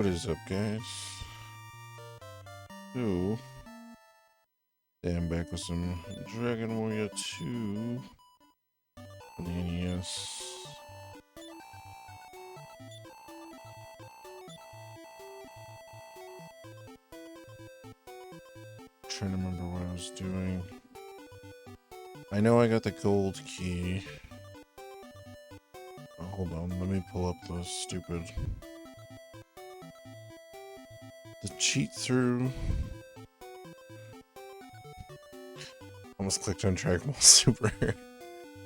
What is up, guys? So, I'm back with some Dragon Warrior 2 on the NES. Trying to remember what I was doing. I know I got the gold key. Oh, hold on, let me pull up the stupid... The cheat through... Almost clicked on Dragon Ball Super.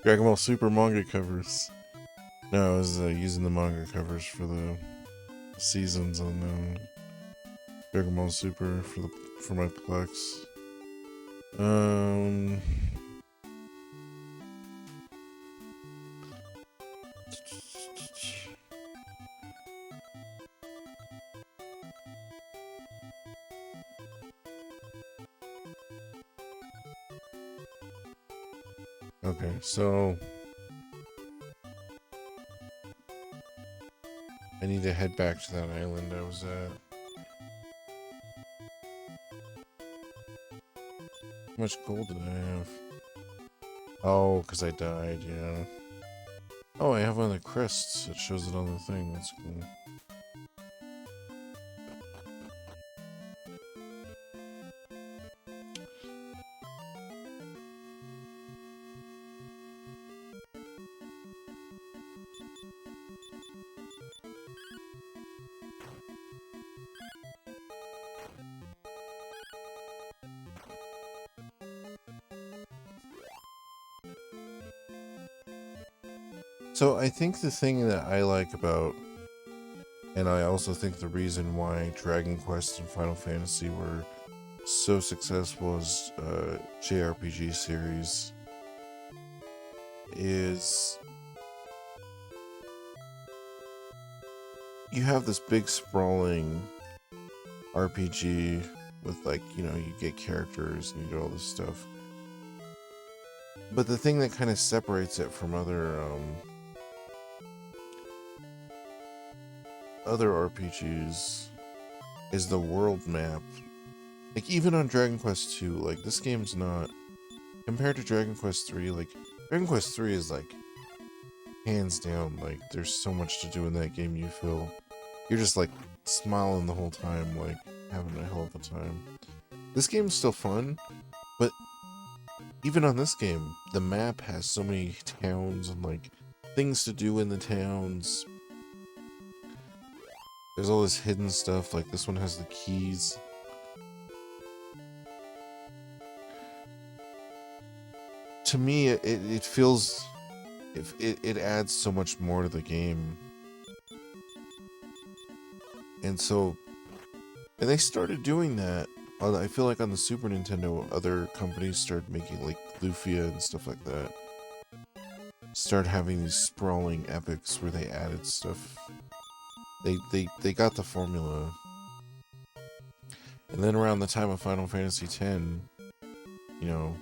Dragon Ball Super manga covers. No, I was using the manga covers for the seasons on Dragon Ball Super for my Plex. Okay, so I need to head back to that island I was at. How much gold did I have? Oh, because I died, yeah. Oh, I have one of the crests. It shows it on the thing. That's cool. So I think the thing that I like about, and I also think the reason why Dragon Quest and Final Fantasy were so successful as JRPG series is you have this big sprawling RPG with, like, you know, you get characters and you do all this stuff. But the thing that kind of separates it from other RPGs is the world map. Like, even on Dragon Quest 2, like, this game's not, compared to Dragon Quest 3, like, Dragon Quest 3 is, like, hands down, like, there's so much to do in that game. You feel, you're just, like, smiling the whole time, like, having a hell of a time. This game's still fun, but even on this game, the map has so many towns and, like, things to do in the towns. There's all this hidden stuff, like this one has the keys. To me, it feels... It adds so much more to the game. And so... And they started doing that. I feel like on the Super Nintendo, other companies started making, like, Lufia and stuff like that. Start having these sprawling epics where they added stuff. They got the formula. And then around the time of Final Fantasy X, you know,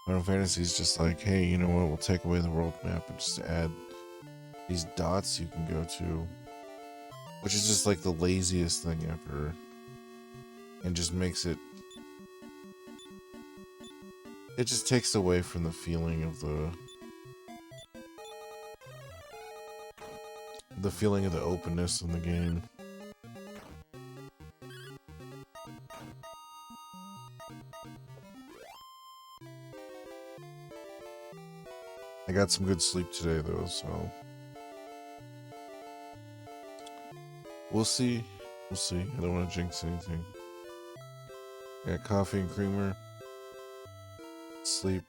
Final Fantasy's just like, hey, you know what, we'll take away the world map and just add these dots you can go to. Which is just like the laziest thing ever. And just makes it... It just takes away from the feeling of the feeling of the openness in the game. I got some good sleep today though, so we'll see. We'll see. I don't want to jinx anything. I got coffee and creamer. Sleep.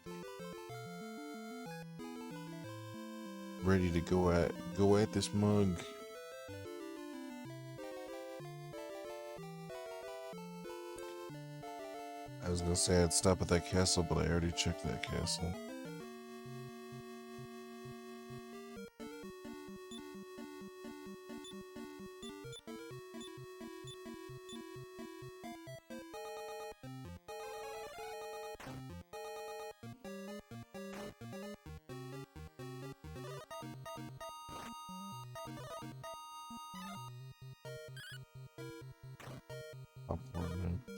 Ready to go at this mug. I was gonna say I'd stop at that castle, but I already checked that castle. time.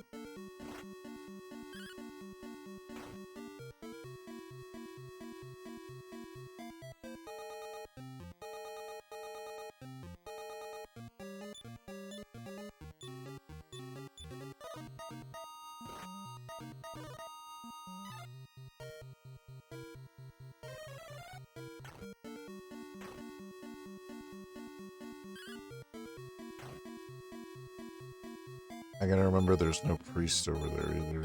I gotta remember there's no priest over there either.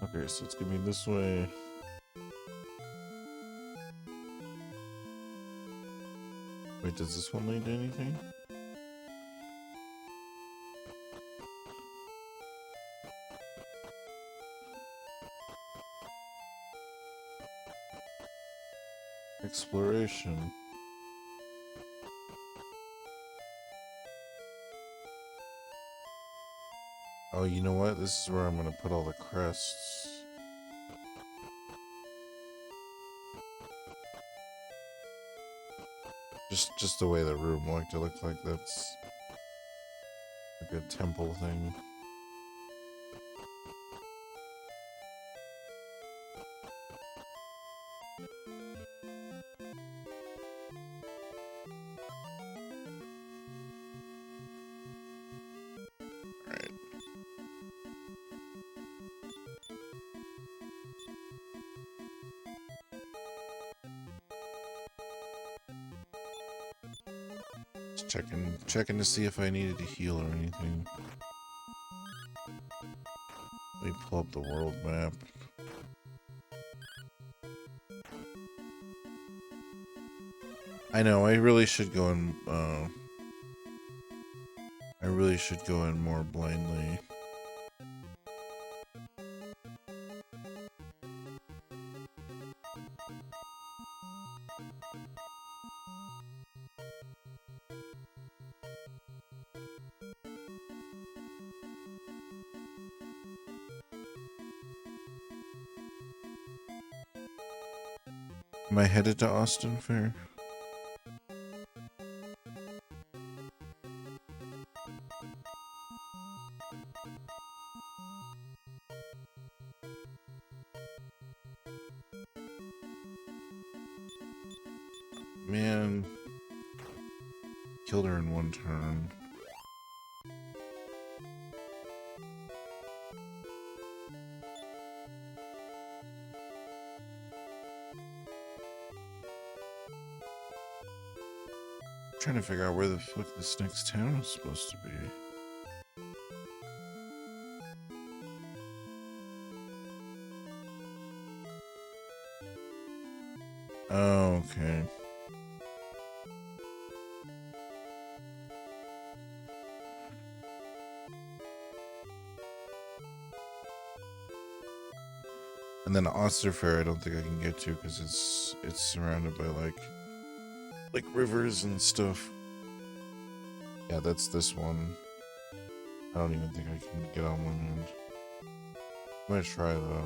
Okay, so it's gonna be this way. Wait, does this one lead to anything? Exploration. Oh, you know what? This is where I'm gonna put all the crests. Just the way the room looked, it looked like that's like a temple thing. Alright. Just checking to see if I needed to heal or anything. Let me pull up the world map. I know, I really should go in, more blindly. Am I headed to Austin Fair? Man, killed her in one turn. Trying to figure out where the fuck this next town is supposed to be. Oh, okay. And then Oster Fair, I don't think I can get to because it's surrounded by like rivers and stuff. Yeah, that's this one. I don't even think I can get on one end. I'm gonna try though.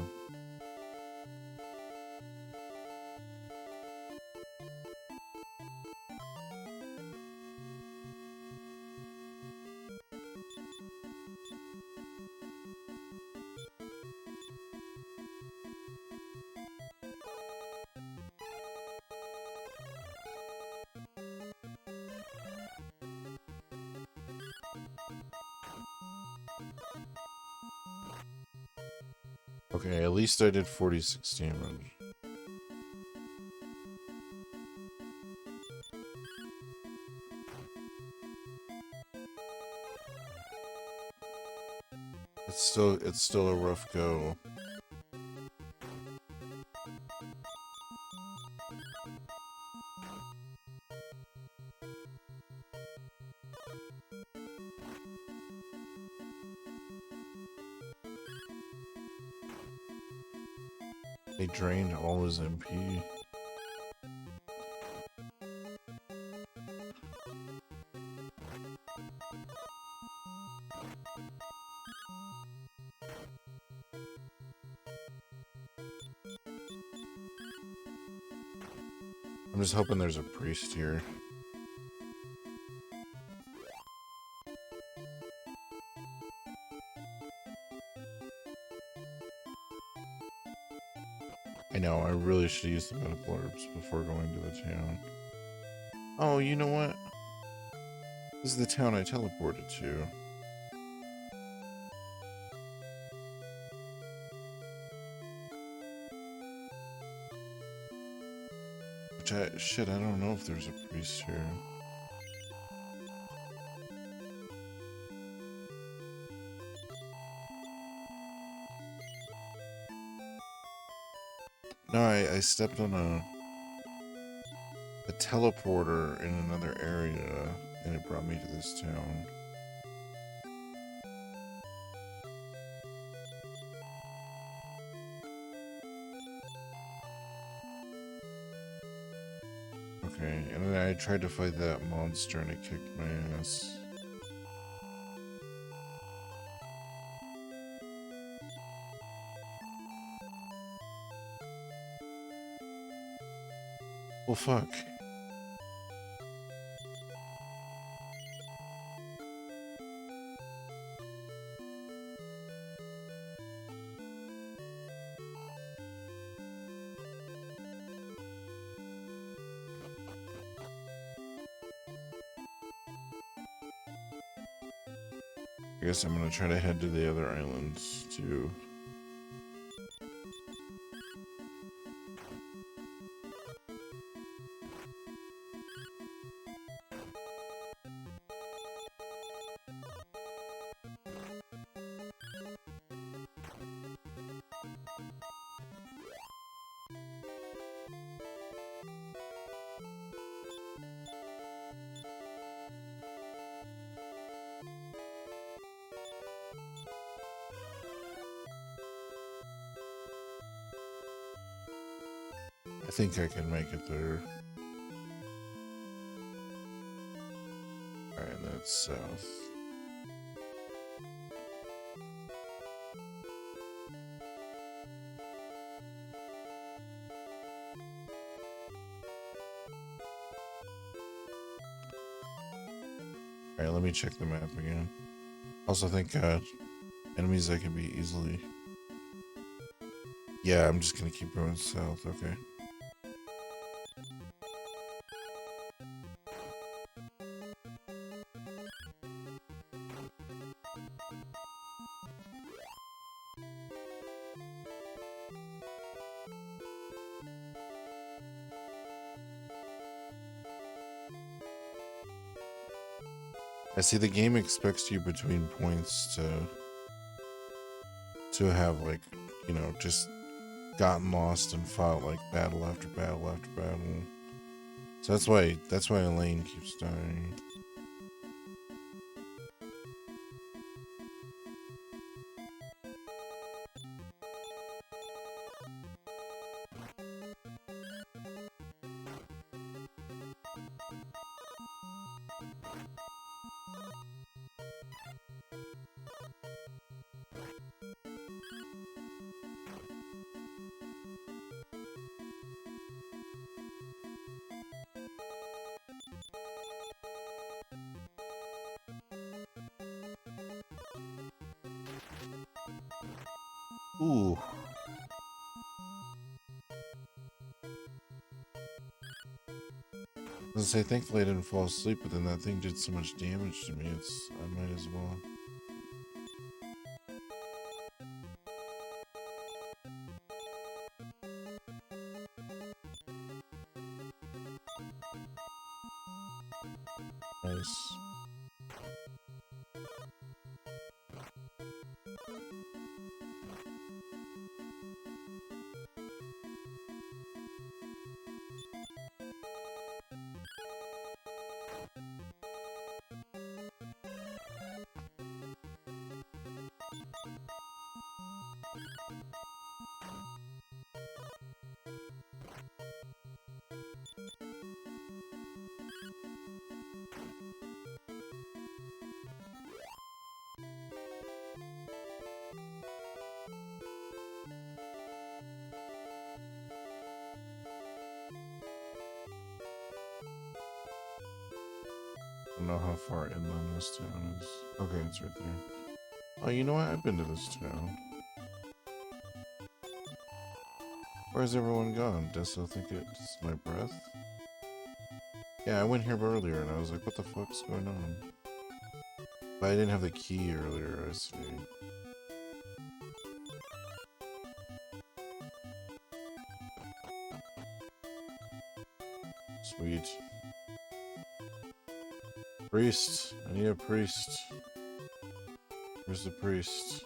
Okay, at least I did 46 damage. It's still a rough go. They drained all his MP. I'm just hoping there's a priest here. I know, I really should use the medical herbs before going to the town. Oh, you know what? This is the town I teleported to. Shit, I don't know if there's a priest here. No, I stepped on a teleporter in another area, and it brought me to this town. Okay, and then I tried to fight that monster and it kicked my ass. Well, fuck. I guess I'm gonna try to head to the other islands too. I think I can make it there. Alright, that's south. Alright, let me check the map again. Also, thank God. Enemies that can be easily... Yeah, I'm just gonna keep going south, okay. I see the game expects you between points to have, like, you know, just gotten lost and fought like battle after battle after battle. So that's why Elaine keeps dying. Ooh. I was gonna say, thankfully I didn't fall asleep, but then that thing did so much damage to me, I might as well. Nice. I don't know how far inland this town is. Okay, it's right there. Oh, you know what? I've been to this town. Where's everyone gone? Does still think it's my breath? Yeah, I went here earlier and I was like, what the fuck's going on? But I didn't have the key earlier, I see. Sweet. Priest. I need a priest. Where's the priest?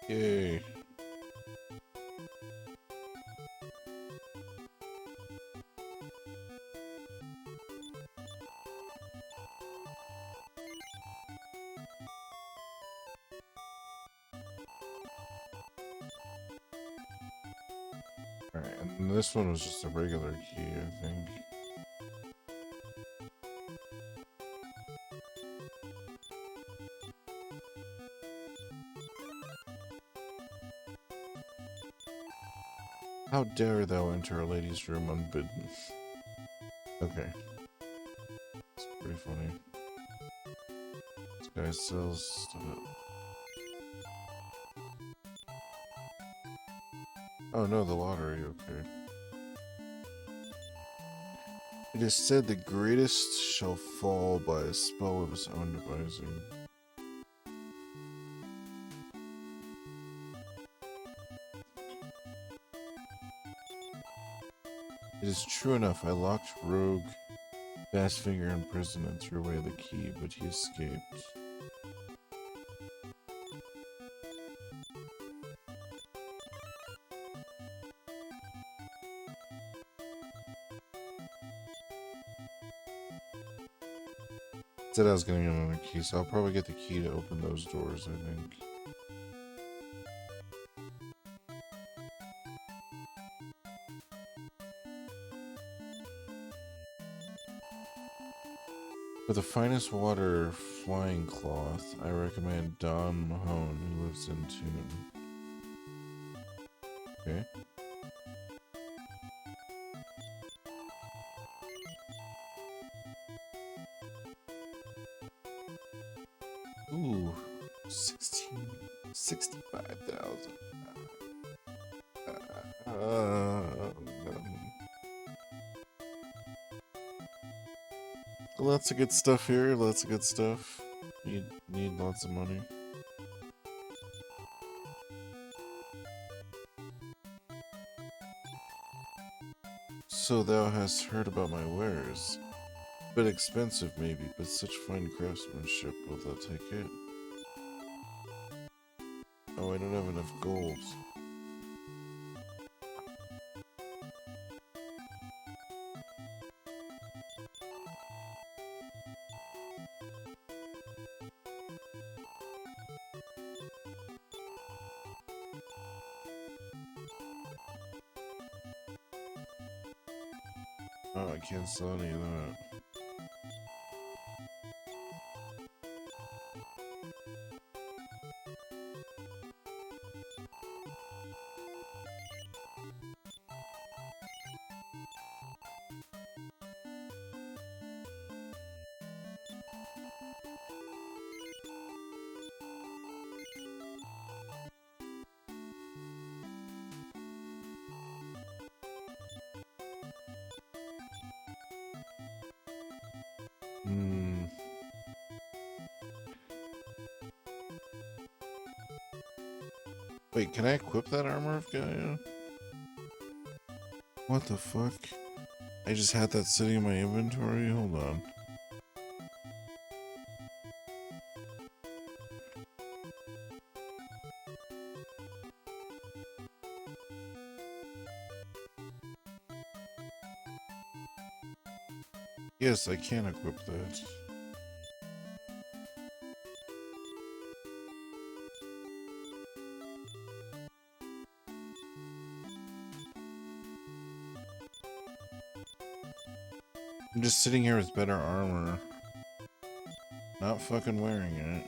Yay. Alright, and this one was just a regular key, I think. How dare thou enter a lady's room unbidden? Okay. It's pretty funny. This guy sells stuff. Oh no, the lottery, okay. It is said the greatest shall fall by a spell of his own devising. It is true enough, I locked rogue Fastfinger in prison and threw away the key, but he escaped. Said I was getting another key, so I'll probably get the key to open those doors, I think. For the finest water flying cloth, I recommend Don Mahone, who lives in Tune. Okay. Ooh, 65,000. Lots of good stuff here, lots of good stuff. Need lots of money. So thou hast heard about my wares. Bit expensive maybe, but such fine craftsmanship, wilt thou take it? Oh, I don't have enough gold. Oh, I can't sell any of that. Wait, can I equip that armor of Gaia? What the fuck? I just had that sitting in my inventory? Hold on. Yes, I can equip that. I'm just sitting here with better armor. Not fucking wearing it.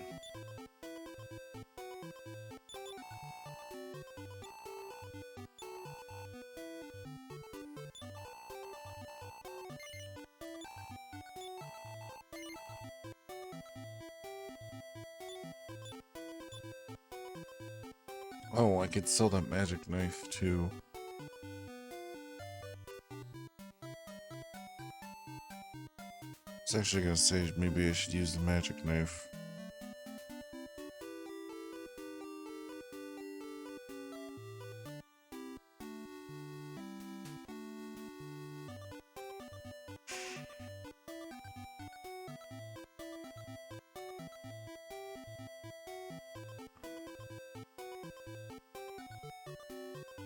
Oh, I could sell that magic knife too. I was actually gonna say maybe I should use the magic knife.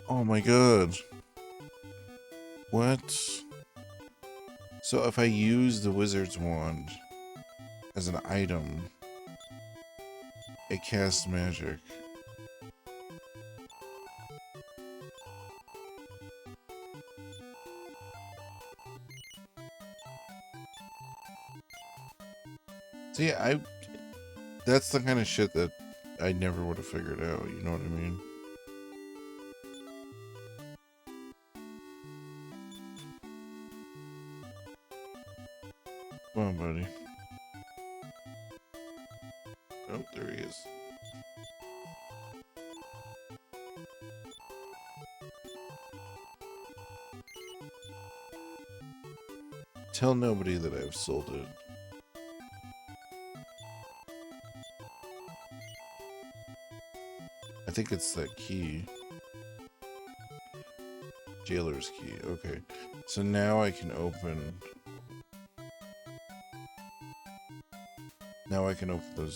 Oh my god. What? So if I use the wizard's wand as an item, it casts magic. See, that's the kind of shit that I never would have figured out, you know what I mean? Come on, buddy. Oh, there he is. Tell nobody that I've sold it. I think it's that key. Jailer's key. Okay. So now I can open... Now I can open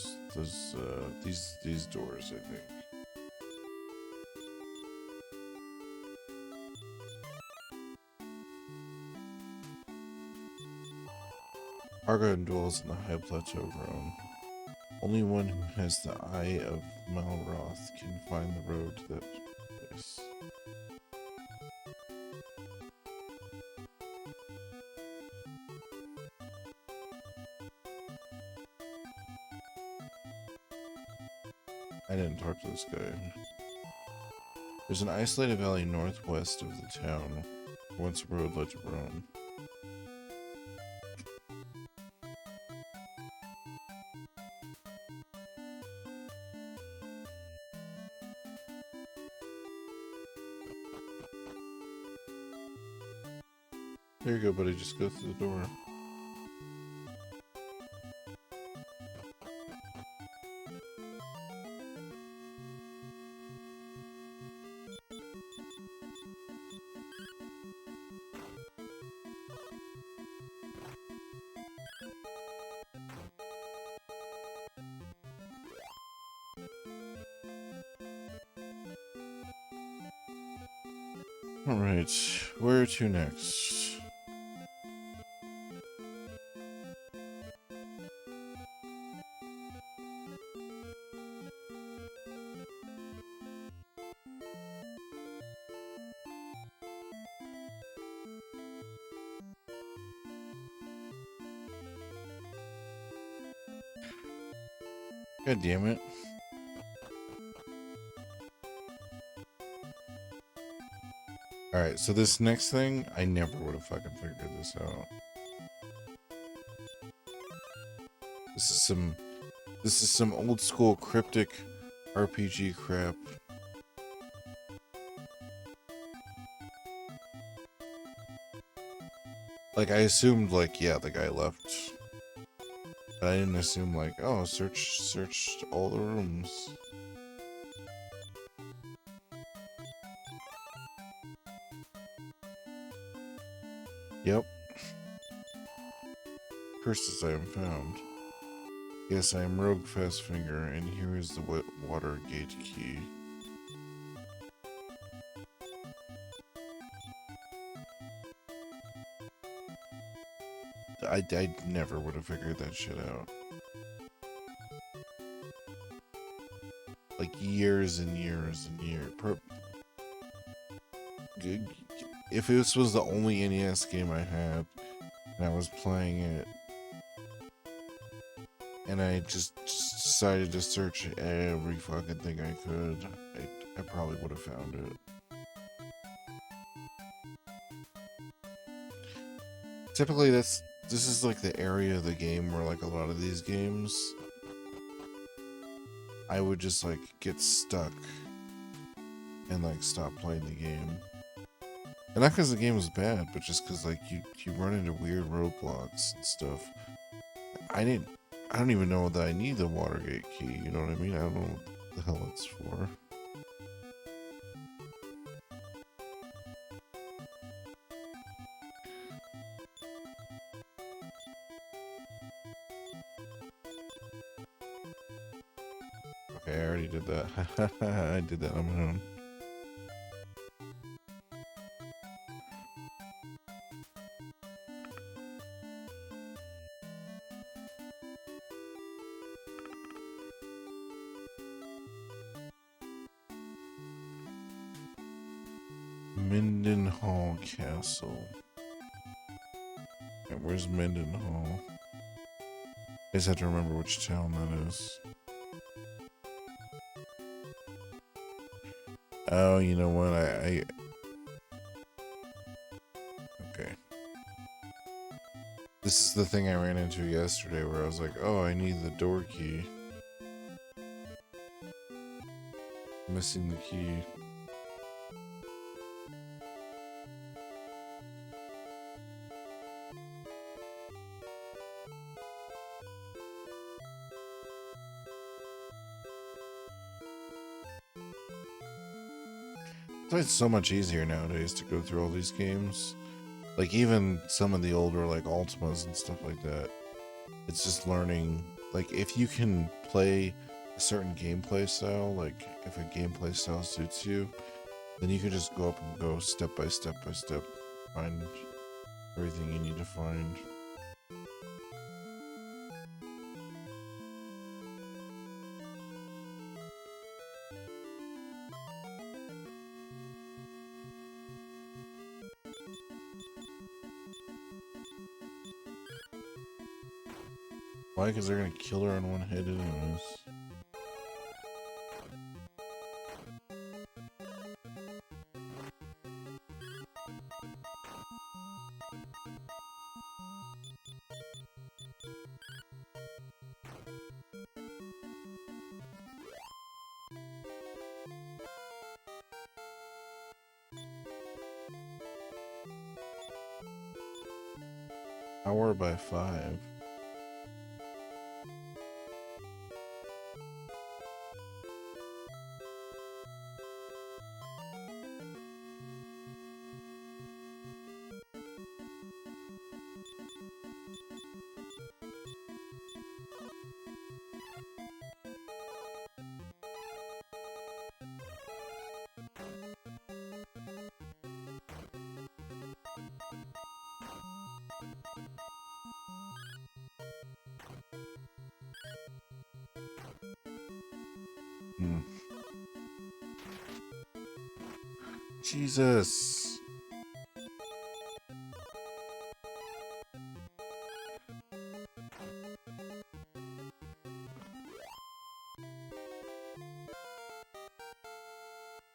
these doors, I think. Argon dwells in the high plateau realm. Only one who has the eye of Malroth can find the road to that place. I didn't talk to this guy. There's an isolated valley northwest of the town. Once a road led to Rome. There you go, buddy. Just go through the door. Alright, where to next? God damn it. Alright, so this next thing, I never would have fucking figured this out. This is some old school cryptic RPG crap. Like, I assumed, like, yeah, the guy left. But I didn't assume, like, oh, search all the rooms. Yep. Curses I am found. Yes, I am Rogue Fastfinger, and here is the water gate key. I never would have figured that shit out. Like years and years and years. If this was the only NES game I had, and I was playing it, and I just decided to search every fucking thing I could, I probably would have found it. Typically, this is like the area of the game where, like, a lot of these games, I would just like get stuck and like stop playing the game. And not because the game was bad, but just because like you run into weird roadblocks and stuff. I don't even know that I need the Watergate key, you know what I mean? I don't know what the hell it's for. Okay, I already did that. I did that on my own. Mendenhall Castle. Okay, where's Mendenhall? I just have to remember which town that is. Oh, you know what? Okay. This is the thing I ran into yesterday where I was like, oh, I need the door key. Missing the key. It's so much easier nowadays to go through all these games. Like, even some of the older, like, Ultimas and stuff like that. It's just learning, like, if you can play a certain gameplay style, like, if a gameplay style suits you, then you can just go up and go step by step by step, find everything you need to find. Why? Because they're gonna kill her on one hit anyways. Hour by 5. Jesus.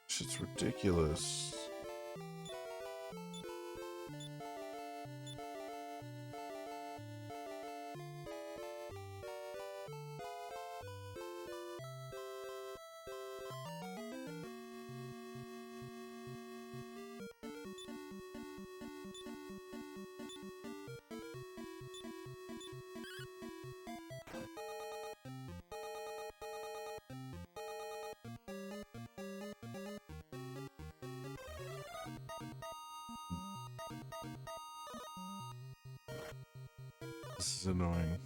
Shit's ridiculous. This is annoying.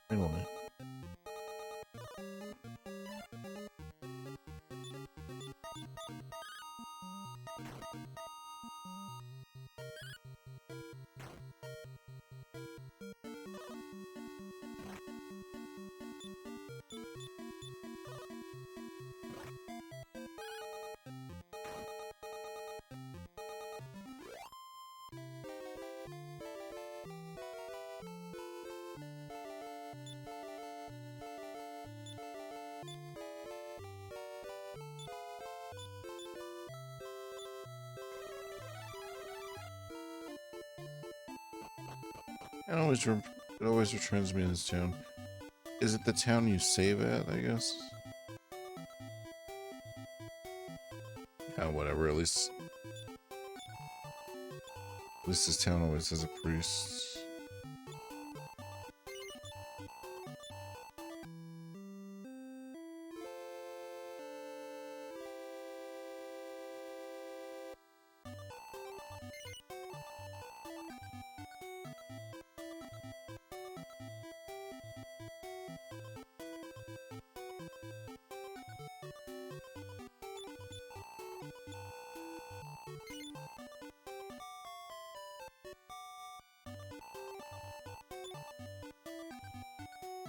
Finally. It always returns me to this town. Is it the town you save at, I guess? Whatever, at least this town always has a priest.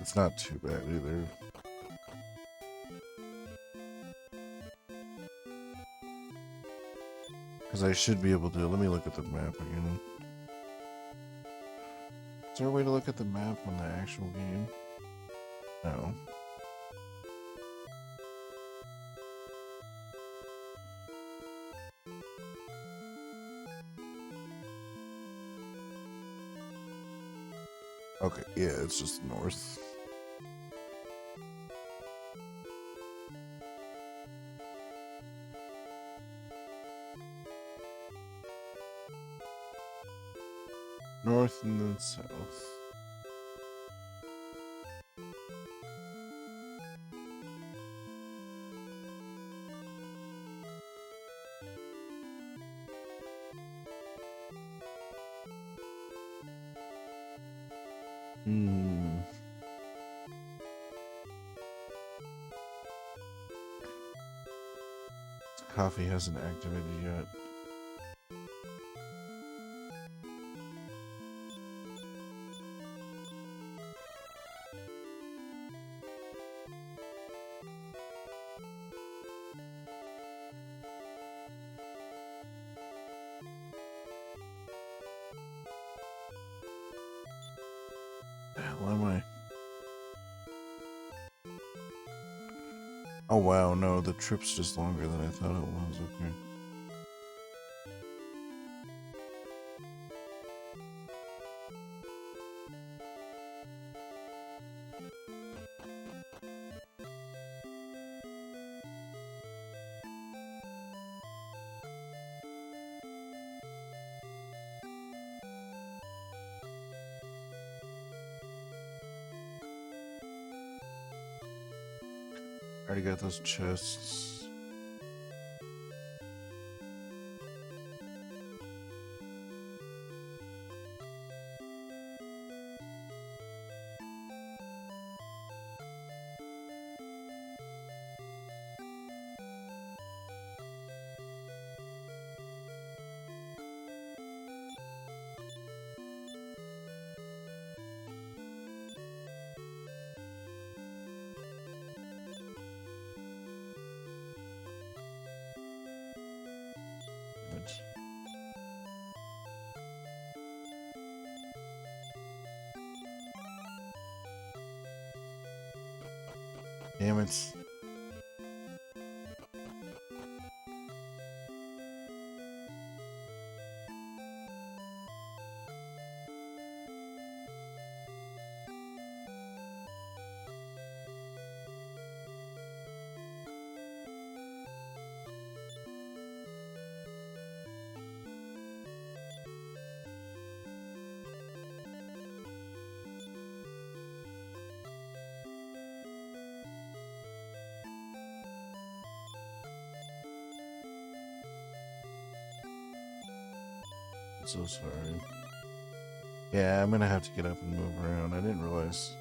It's not too bad either. Because I should be able to. Let me look at the map again. Is there a way to look at the map on the actual game? No. Okay, yeah, it's just north. North and then south. Coffee hasn't activated yet. Why am I? Oh wow, no, the trip's just longer than I thought it was. Okay. Already got those chests. Damn it. So sorry. Yeah, I'm gonna have to get up and move around. I didn't realize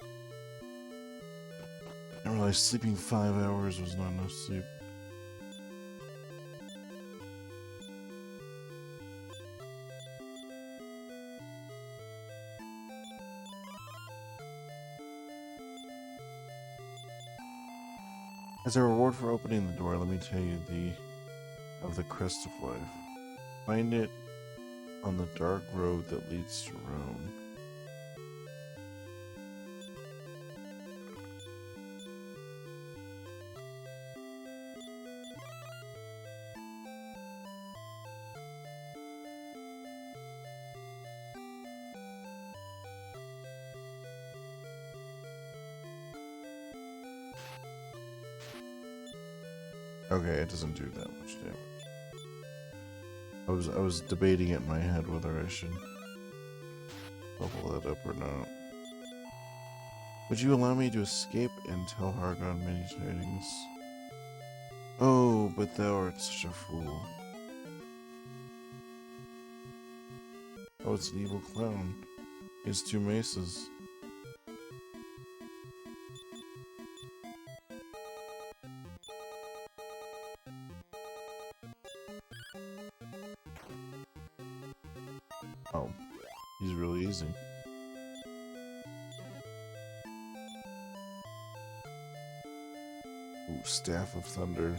I realized sleeping 5 hours was not enough sleep. As a reward for opening the door, let me tell you of the crest of life. Find it on the dark road that leads to Rome. Okay, it doesn't do that much damage. I was debating it in my head whether I should level that up or not. Would you allow me to escape and tell Hargon many tidings? Oh, but thou art such a fool. Oh, it's an evil clown. He has 2 maces. Oh, he's really easy. Ooh, Staff of Thunder.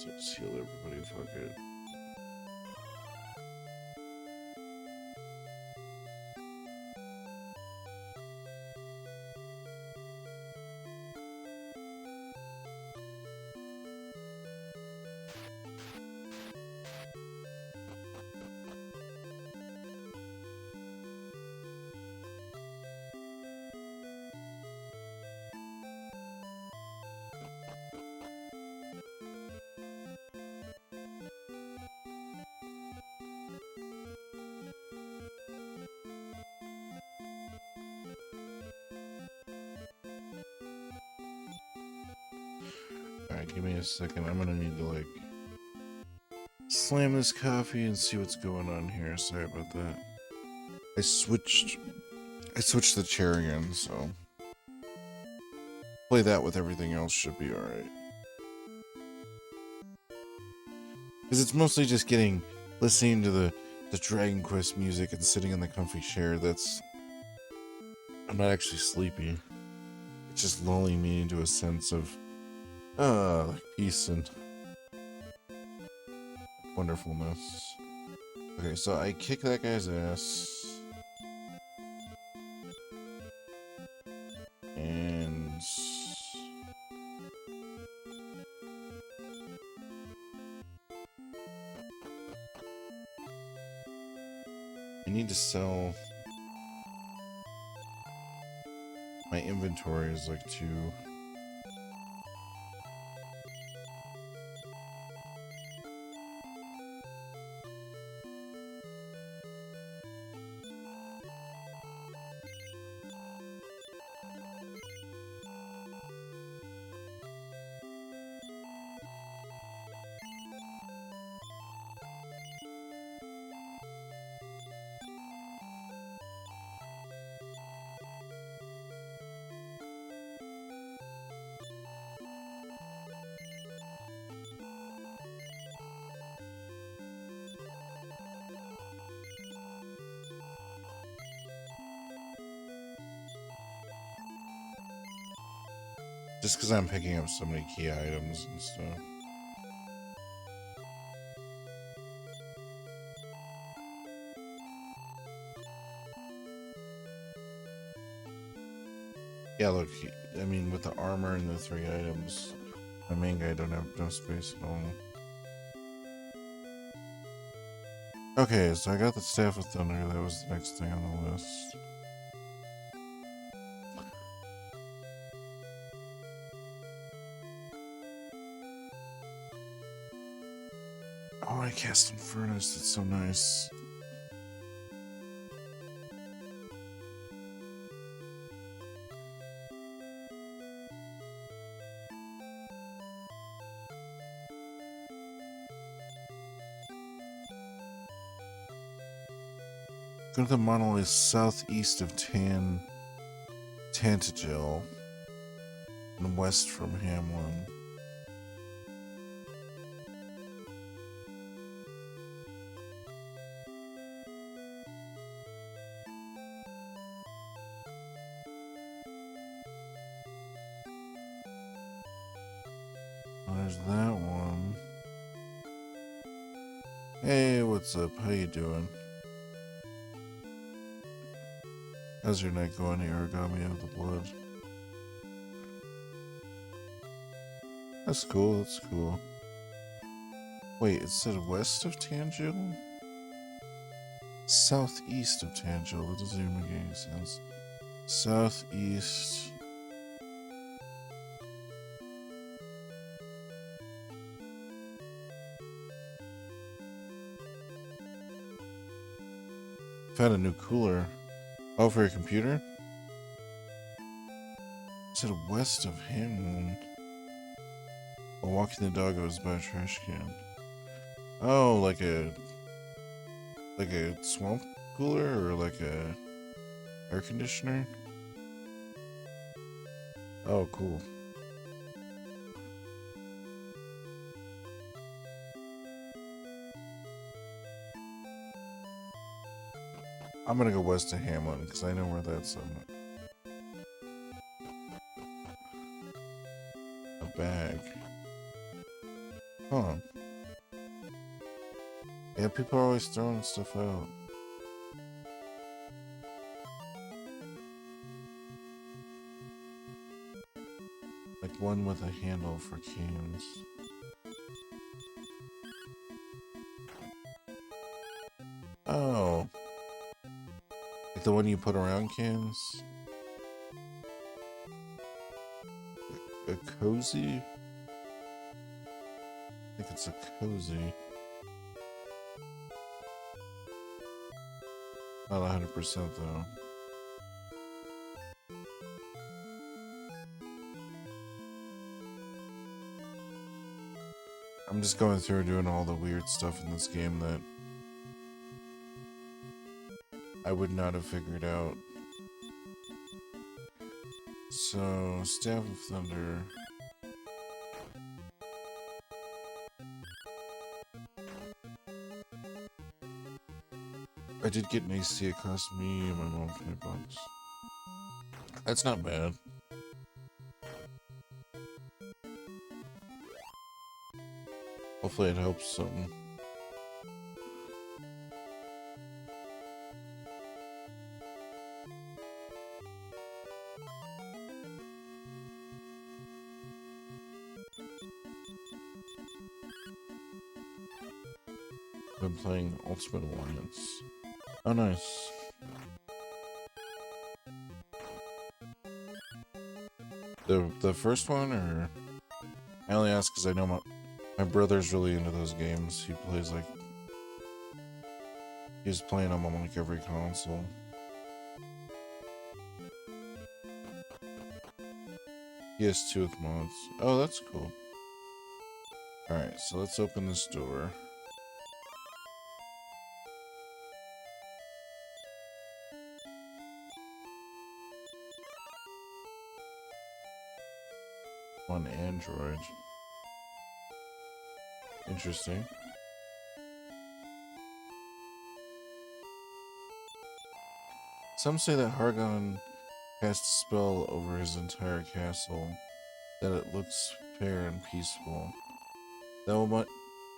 Just heal everybody, fuck it. Alright, give me a second. I'm gonna need to, like, slam this coffee and see what's going on here. Sorry about that. I switched the chair again, so play that with everything else should be alright. Because it's mostly just listening to the Dragon Quest music and sitting in the comfy chair. I'm not actually sleepy. It's just lulling me into a sense of peace and wonderfulness. Okay, so I kick that guy's ass. And I need to sell. My inventory is like 2. Just because I'm picking up so many key items and stuff. Yeah, look, I mean, with the armor and the 3 items, my main guy don't have no space at all. Okay, so I got the Staff of Thunder. That was the next thing on the list. Oh, I cast Infernus. That's so nice. Go to the monolith southeast of Tantagel and west from Hamlin. Oh, there's that one. Hey, what's up? How you doing? How's your night going, the Origami of the Blood? That's cool, that's cool. Wait, it said west of Tangil? Southeast of Tangil. That doesn't even make any sense. Southeast. Found a new cooler. Oh, for your computer? It said west of Hamlin. While walking the dog, I was by a trash can. Oh, like a swamp cooler or like a air conditioner? Oh, cool. I'm gonna go west of Hamlin because I know where that's a bag. Huh. Yeah, people are always throwing stuff out. Like one with a handle for cans. Oh. Like the one you put around cans? A cozy? I think it's a cozy. Not 100% though. I'm just going through doing all the weird stuff in this game that I would not have figured out. So, Staff of Thunder. I did get an AC. It cost me and my mom $20. That's not bad. Hopefully it helps something. Been playing Ultimate Alliance. Oh, nice. The first one, or I only ask because I know my brother's really into those games. He plays like he's playing them on like every console. He has 2 with mods. Oh, that's cool. Alright, so let's open this door. On Android. Interesting. Some say that Hargon cast a spell over his entire castle, that it looks fair and peaceful. Thou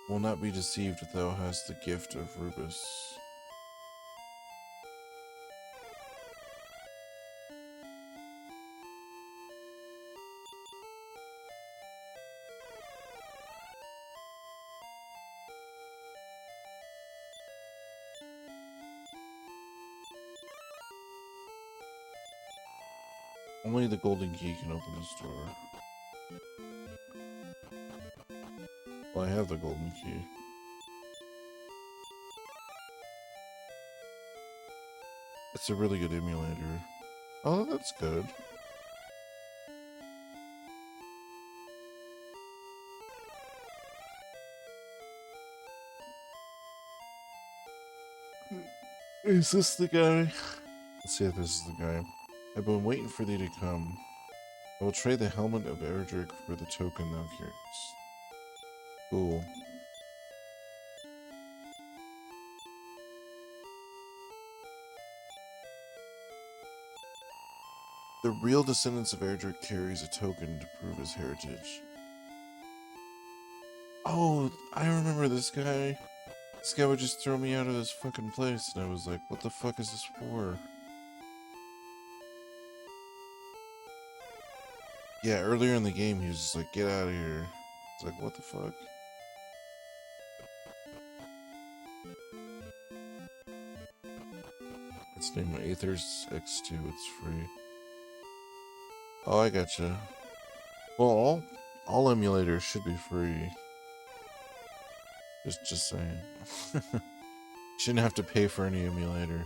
will not be deceived if thou hast the gift of Rubus. Only the golden key can open this door. Well, I have the golden key. It's a really good emulator. Oh, that's good. Is this the guy? Let's see if this is the guy. I've been waiting for thee to come. I will trade the helmet of Erdrick for the token thou carries. Cool. The real descendants of Erdrick carries a token to prove his heritage. Oh, I remember this guy. This guy would just throw me out of this fucking place, and I was like, what the fuck is this for? Yeah, earlier in the game, he was just like, get out of here. It's like, what the fuck? It's named Aethers X2, it's free. Oh, I gotcha. Well, all emulators should be free. Just saying. Shouldn't have to pay for any emulator.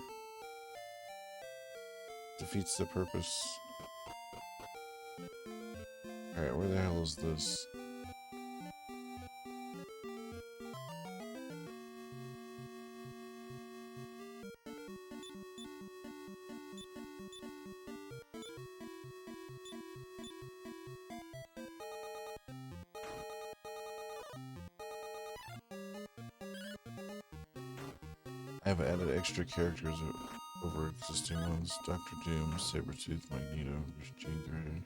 Defeats the purpose. Alright, where the hell is this? I have added extra characters over existing ones. Dr. Doom, Sabretooth, Magneto, Jean Grey.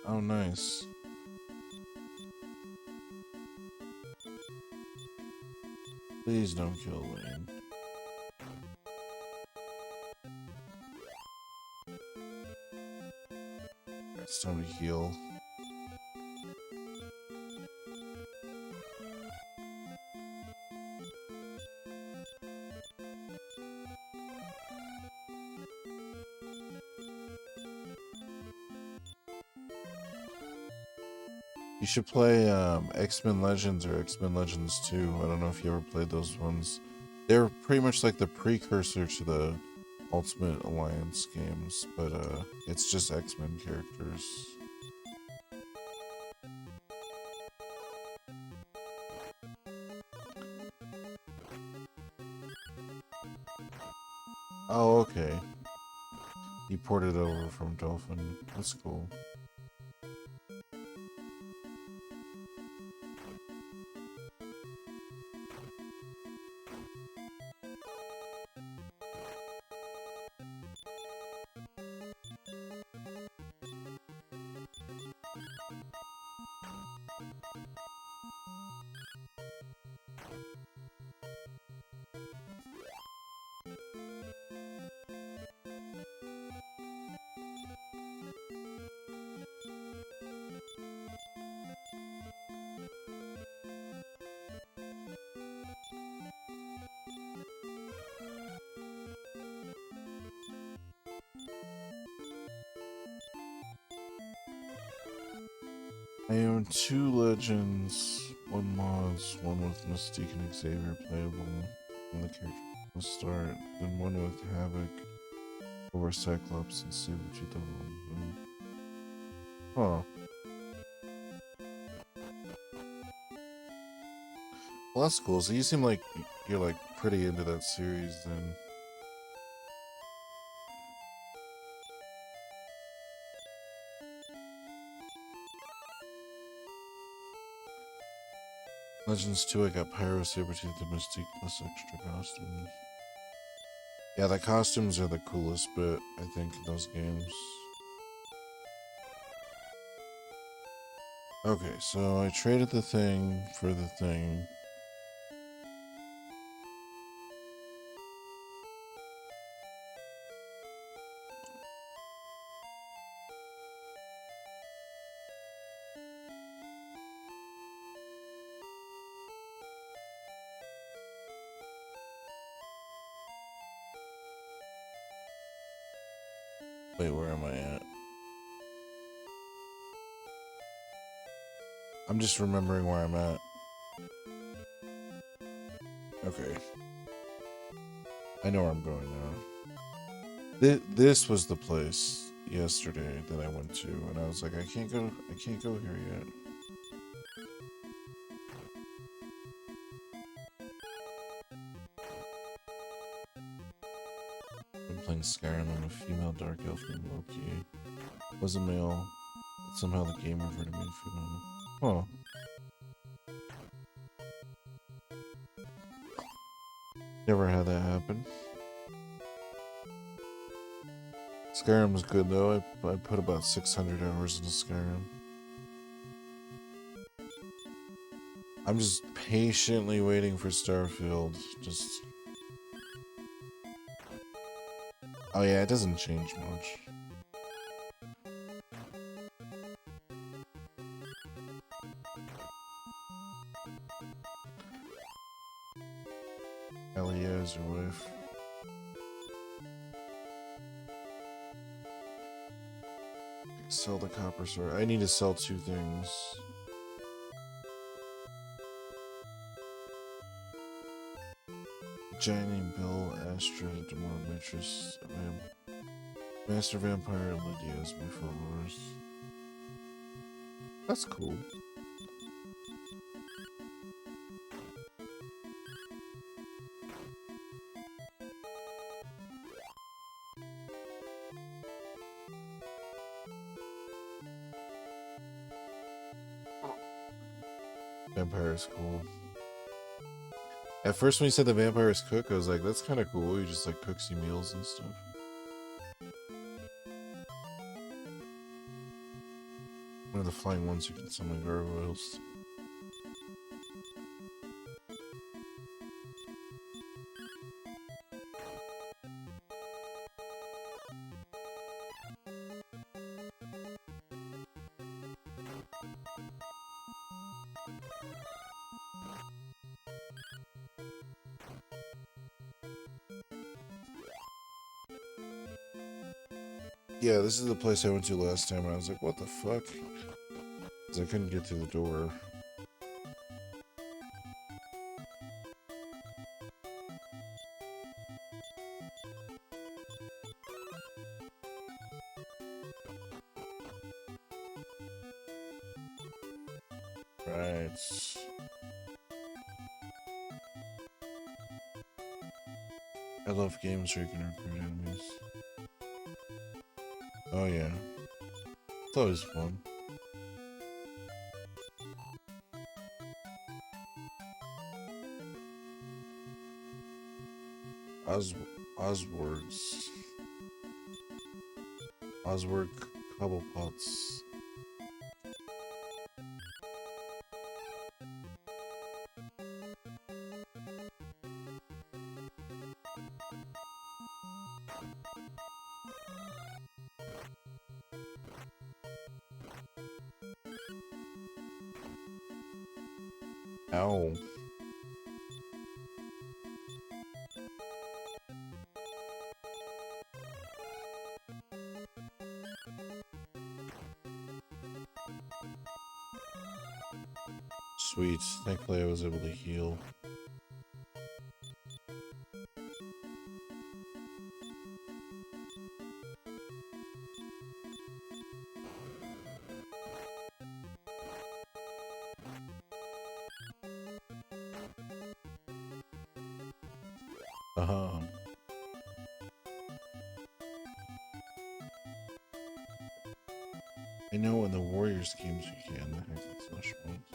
Oh, nice. Please don't kill Lane. It's time to heal. You should play X-Men Legends or X-Men Legends 2. I don't know if you ever played those ones. They're pretty much like the precursor to the Ultimate Alliance games, but it's just X-Men characters. Oh, okay. He ported over from Dolphin. That's cool. I own 2 Legends, 1 mods, one with Mystique and Xavier playable on the character will start, then one with Havoc over Cyclops and Sabretooth on. Huh. Well, that's cool. So you seem like you're like pretty into that series then. Legends 2, I got Pyro, Sabretooth, and Mystique plus extra costumes. Yeah, the costumes are the coolest bit, I think, in those games. Okay, so I traded the thing for the thing. Wait, where am I at? I'm just remembering where I'm at. Okay. I know where I'm going now. This was the place yesterday that I went to, and I was like, I can't go here yet. I'm playing Skyrim. I'm a female dark elf named Loki. Was a male, but somehow the game reverted me to female. Huh. Never had that happen. Skyrim was good though. I put about 600 hours into Skyrim. I'm just patiently waiting for Starfield. Just... Oh yeah, it doesn't change much. Elia is your wife. Sell the copper sword. I need to sell 2 things. A giant named Bill, Astra, Demora, Mistress, Master Vampire, and Lydia as my followers. That's cool. Vampire is cool. At first when you said the vampires cook, I was like, that's kind of cool. He just like cooks you meals and stuff. One of the flying ones who can summon gargoyles. Yeah, this is the place I went to last time, and I was like, what the fuck? Because I couldn't get through the door. Right. I love games where you can recruit enemies. Oh yeah. It's always fun. Osward's. Osward Cobblepots. Ow. Sweet. Thankfully I was able to heal. Uh-huh. I know in the Warriors games you can. The heck is slash points.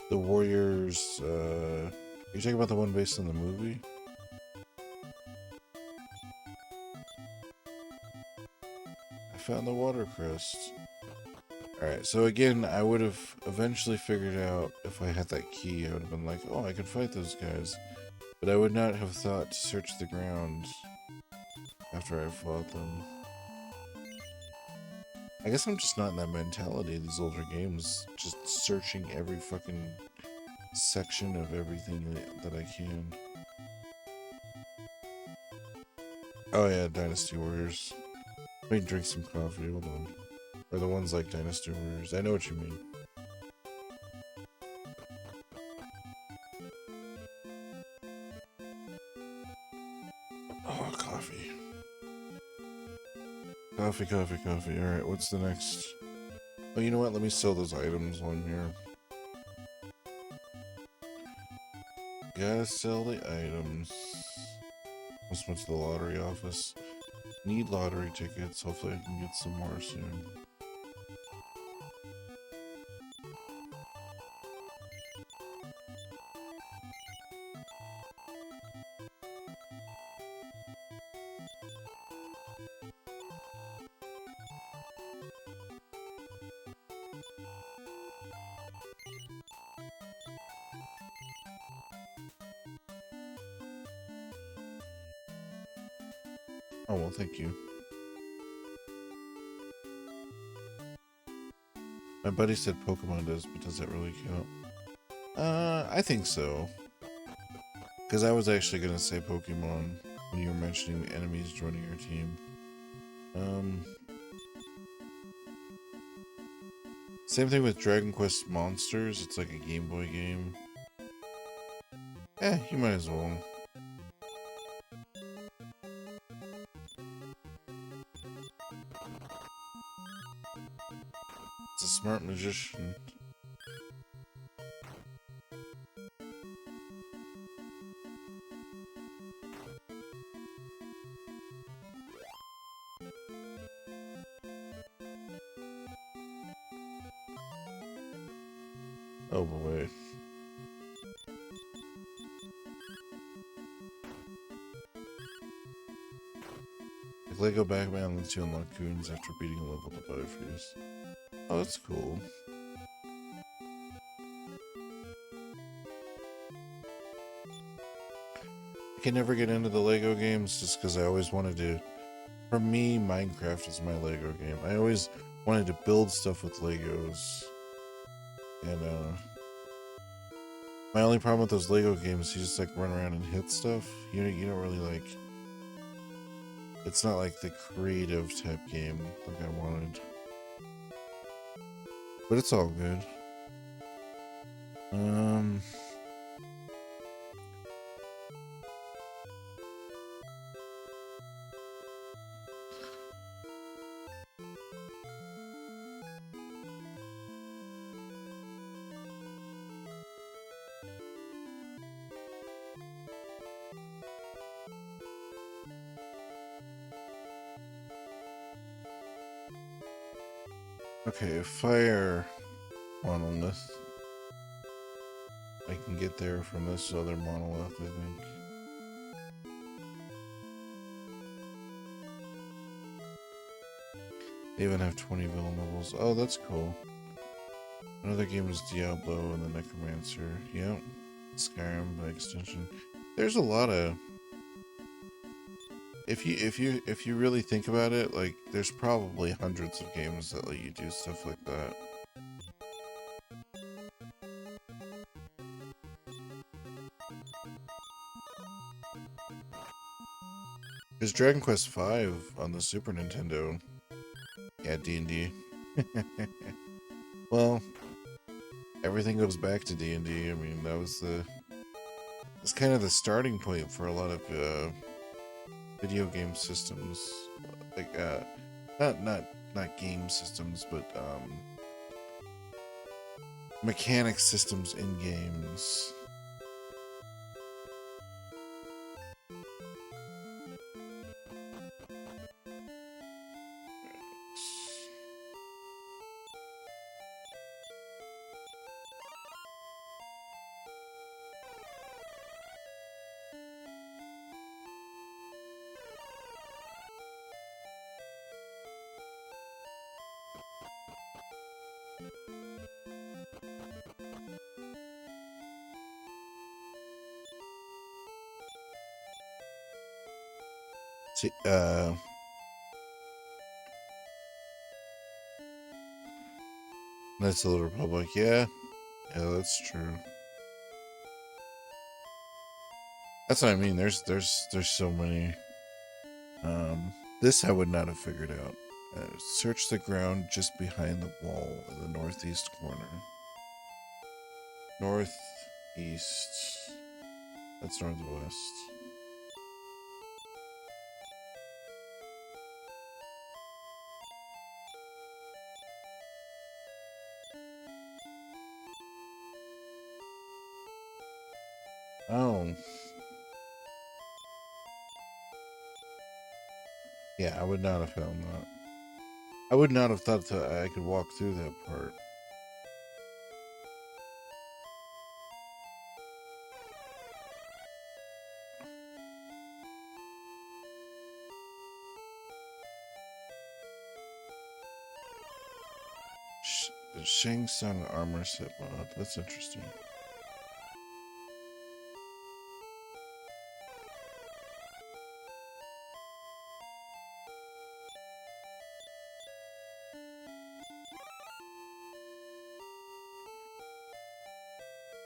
The Warriors, are you talking about the one based on the movie? I found the water crest. Alright, so again, I would have eventually figured out if I had that key, I would have been like, oh, I can fight those guys. But I would not have thought to search the ground after I fought them. I guess I'm just not in that mentality, these older games, just searching every fucking section of everything that I can. Oh yeah, Dynasty Warriors. Let me drink some coffee, hold on. Or the ones like Dynasty Warriors. I know what you mean. Oh, coffee. Coffee, coffee, coffee. Alright, what's the next? Oh, you know what? Let me sell those items while I'm here. Gotta sell the items. Almost went to the lottery office. Need lottery tickets. Hopefully I can get some more soon. Oh, well, thank you. My buddy said Pokemon does, but does that really count? I think so. Because I was actually going to say Pokemon when you were mentioning the enemies joining your team. Same thing with Dragon Quest Monsters. It's like a Game Boy game. You might as well. It's a smart magician. Oh boy. Like Lego Batman lets you unlock goons after beating a level to Butterfrees. Oh, that's cool. I can never get into the Lego games just because I always wanted to. For me, Minecraft is my Lego game. I always wanted to build stuff with Legos. And, my only problem with those Lego games, you just, like, run around and hit stuff. You don't really, like... It's not, like, the creative type game like I wanted. But it's all good. Okay, fire monolith. I can get there from this other monolith, I think. They even have 20 villain levels. Oh, that's cool. Another game is Diablo and the Necromancer. Yep. Skyrim by extension. There's a lot of... If you really think about it, like, there's probably hundreds of games that let you do stuff like that. There's Dragon Quest V on the Super Nintendo. Yeah, D&D. Well, everything goes back to D&D. I mean, that's kind of the starting point for a lot of video game systems. Like not game systems, but mechanic systems in games. See, Knights of the Republic, yeah, that's true. That's what I mean. There's so many. This I would not have figured out. Search the ground just behind the wall in the northeast corner. Northeast. That's northwest. Oh. Yeah, I would not have found that. I would not have thought that I could walk through that part. Shang Tsung armor set mod. That's interesting.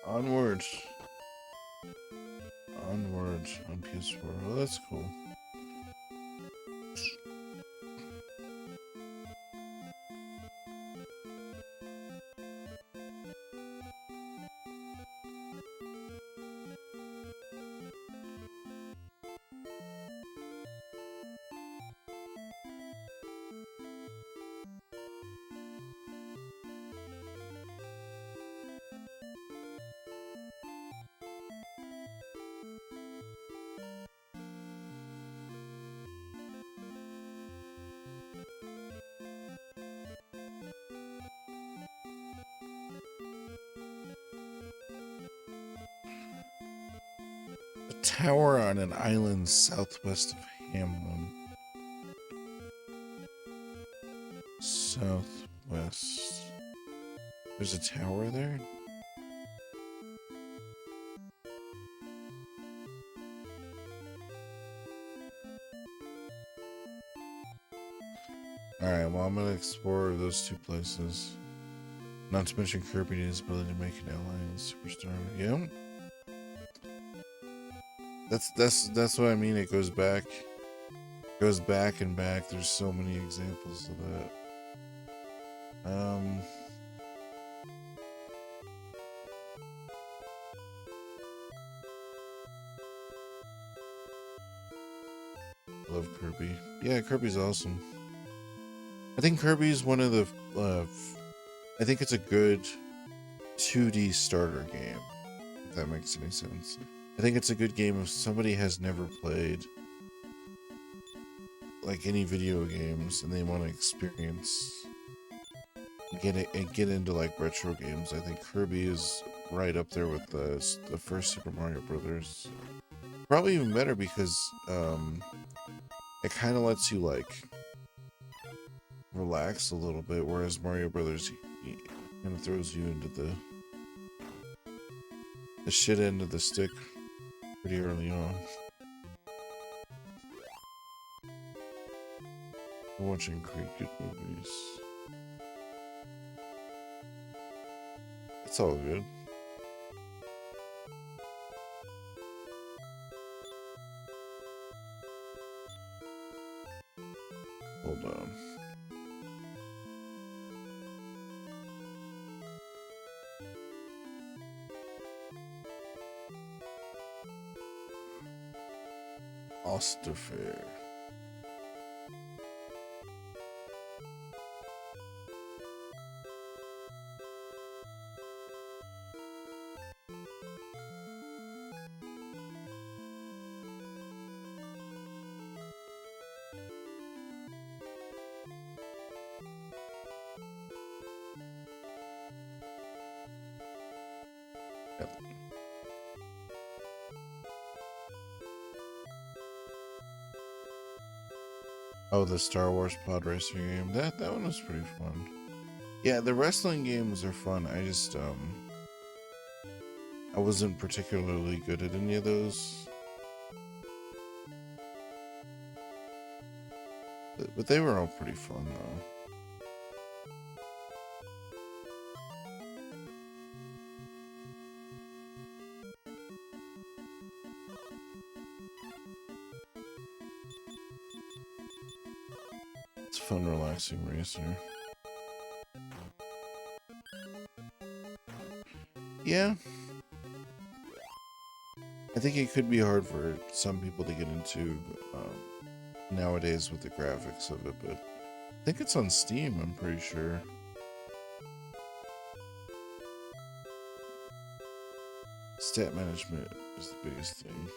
Onward. Onward on PS4. Oh, that's cool. Tower on an island southwest of Hamlin. Southwest. There's a tower there? Alright, well, I'm gonna explore those two places. Not to mention Kirby and his ability to make an alliance superstar. Yeah. That's what I mean. It goes back and back. There's so many examples of that. Love Kirby. Yeah, Kirby's awesome. I think Kirby's one of the I think it's a good 2D starter game, if that makes any sense. I think it's a good game if somebody has never played like any video games and they want to experience get into like retro games. I think Kirby is right up there with the first Super Mario Brothers. Probably even better because it kind of lets you like relax a little bit, whereas Mario Brothers kind of throws you into the shit end of the stick pretty early on. I'm watching great good movies. It's all good. Hold on. Osterfair. Yep. Oh, the Star Wars Pod Racer game. That one was pretty fun. Yeah, the wrestling games are fun. I just I wasn't particularly good at any of those. But they were all pretty fun though. a fun, relaxing racer. Yeah. I think it could be hard for some people to get into nowadays with the graphics of it, but I think it's on Steam, I'm pretty sure. Stat management is the biggest thing.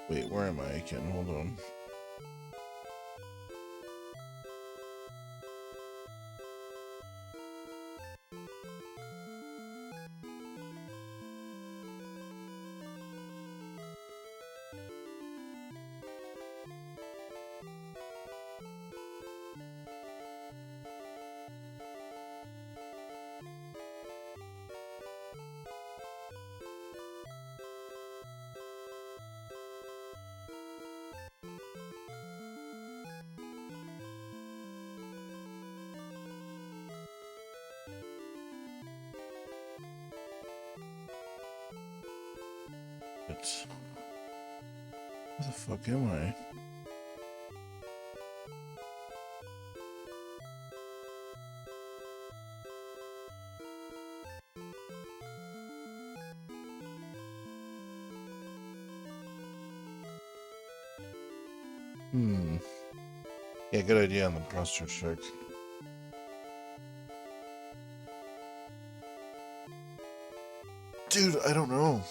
Wait, where am I again? Hold on. Where the fuck am I? Yeah, good idea on the posture check. Dude, I don't know.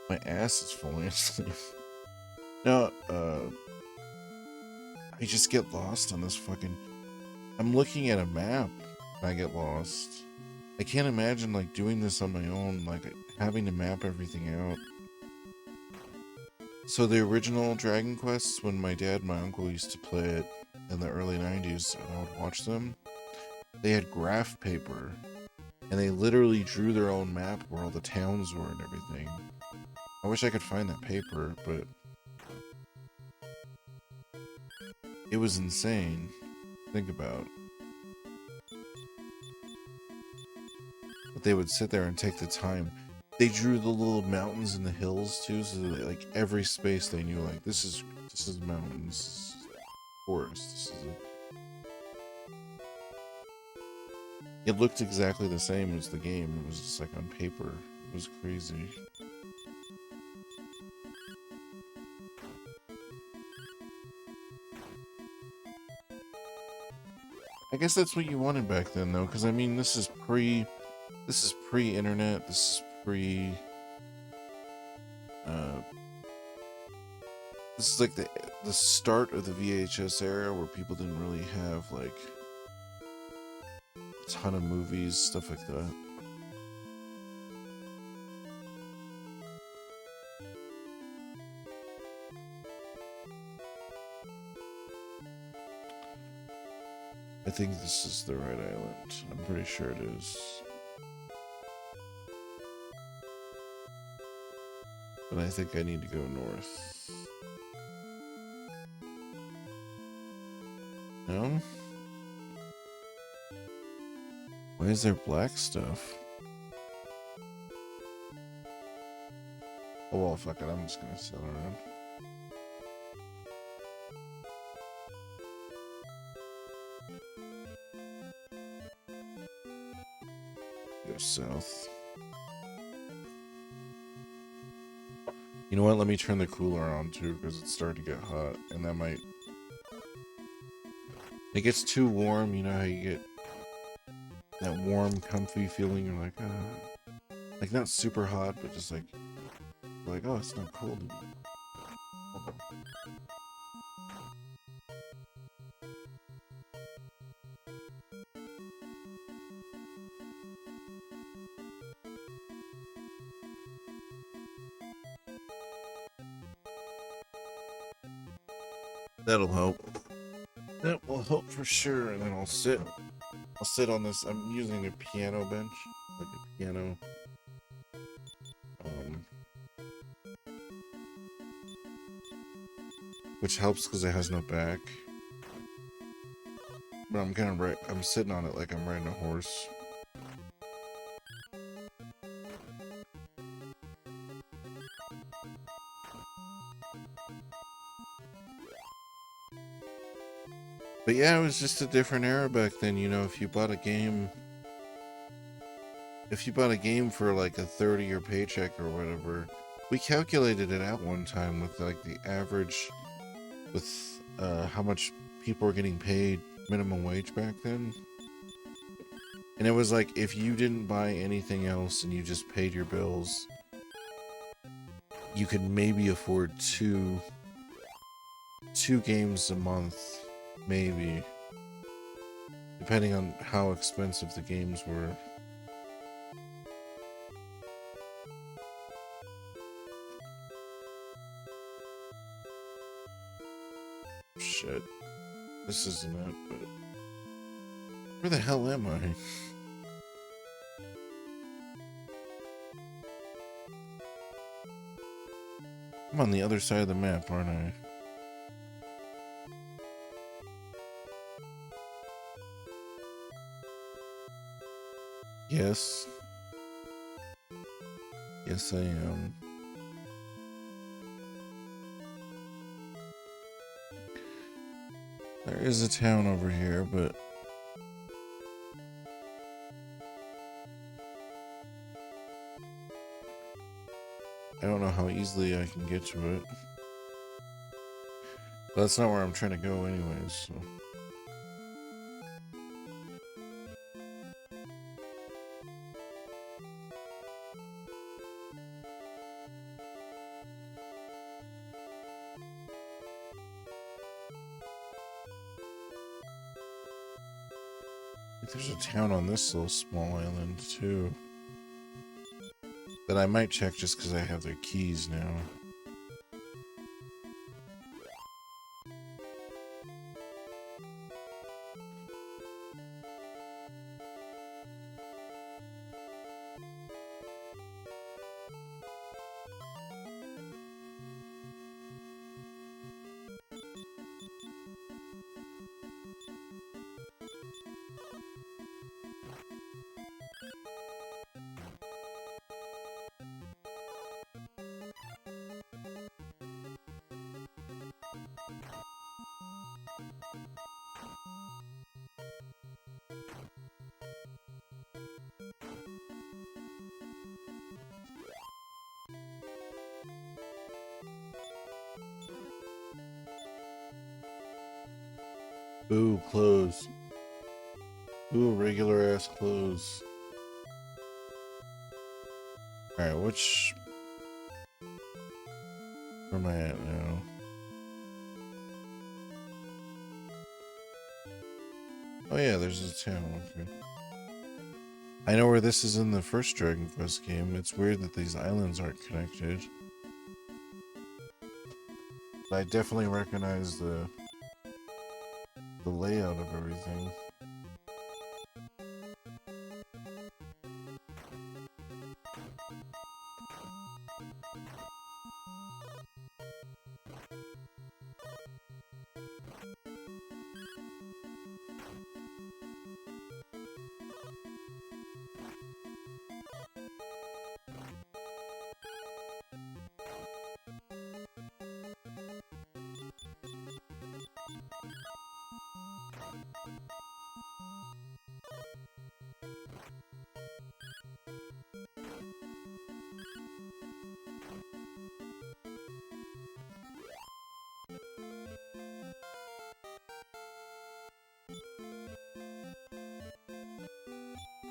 My ass is falling asleep. No, I just get lost on this fucking... I'm looking at a map and I get lost. I can't imagine, like, doing this on my own, like, having to map everything out. So the original Dragon Quests, when my dad and my uncle used to play it in the early 90s, and I would watch them, they had graph paper, and they literally drew their own map where all the towns were and everything. I wish I could find that paper, but it was insane. Think about. But they would sit there and take the time. They drew the little mountains and the hills too, so that, like, every space they knew, like, this is mountains, this is forest, It looked exactly the same as the game. It was just like on paper. It was crazy. I guess that's what you wanted back then, though, because I mean, this is pre-internet. This is pre. This is like the start of the VHS era, where people didn't really have like a ton of movies, stuff like that. I think this is the right island. I'm pretty sure it is. But I think I need to go north. No? Why is there black stuff? Oh well, fuck it, I'm just gonna sit around. Go south. You know what? Let me turn the cooler on too, because it's starting to get hot, and that might... It gets too warm, you know how you get that warm, comfy feeling. You're like not super hot, but just like, oh, it's not cold anymore. That'll help. That will help for sure. And then I'll sit on this. I'm using a piano bench, like a piano. Which helps because it has no back. But I'm kind of right. I'm sitting on it like I'm riding a horse. But yeah, it was just a different era back then. You know, if you bought a game for like a 30-year paycheck or whatever, we calculated it out one time with like the average with how much people were getting paid minimum wage back then. And it was like if you didn't buy anything else and you just paid your bills, you could maybe afford two games a month, maybe, depending on how expensive the games were. Shit. This isn't it, but... Where the hell am I? I'm on the other side of the map, aren't I? Yes. Yes, I am. There is a town over here, but... I don't know how easily I can get to it. But that's not where I'm trying to go anyways, so... There's a town on this little small island, too. That I might check just because I have their keys now. Ooh, clothes. Ooh, regular ass clothes. Alright, which... Where am I at now? Oh yeah, there's a town, okay. I know where this is in the first Dragon Quest game. It's weird that these islands aren't connected. But I definitely recognize the layout of everything.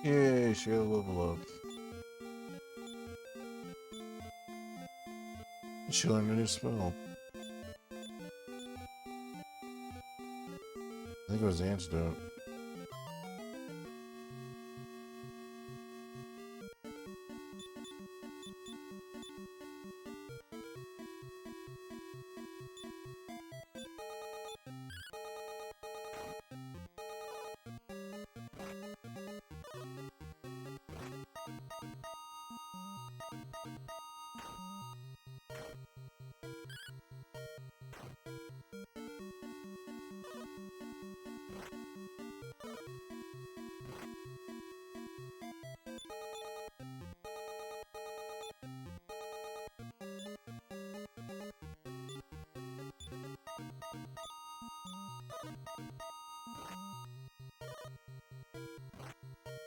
Yay, she got a level up. She learned a new spell. I think it was Antidote.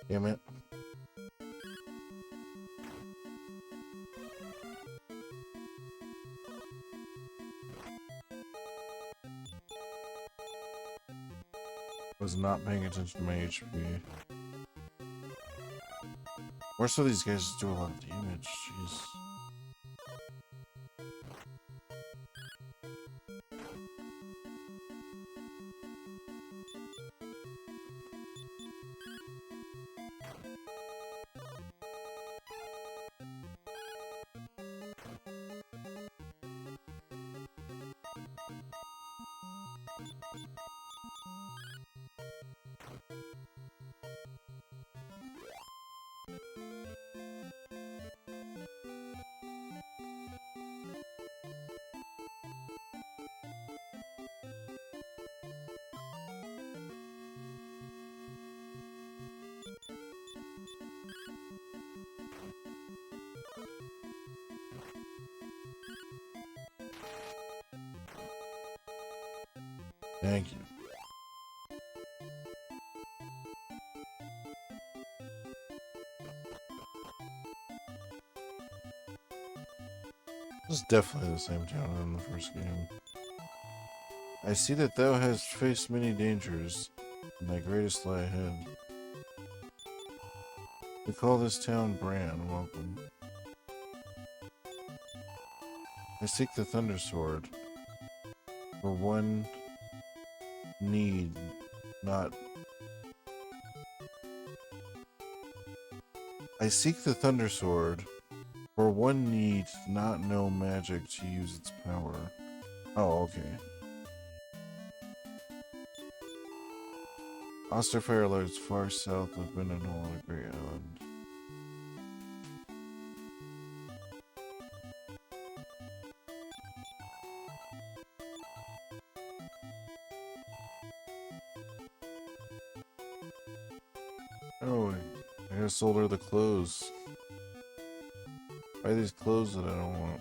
Damn it. Was not paying attention to my HP. More so these guys just do a lot of damage, jeez. Thank you. This is definitely the same town in the first game. I see that thou hast faced many dangers, and thy greatest lie ahead. We call this town Bran. Welcome. I seek the Thunder Sword. For one need not. I seek the Thunder Sword. For one need not know magic to use its power. Oh, okay. Osterfire lies far south of Benanol on a great island. Oh, I gotta sold her the clothes. Buy these clothes that I don't want.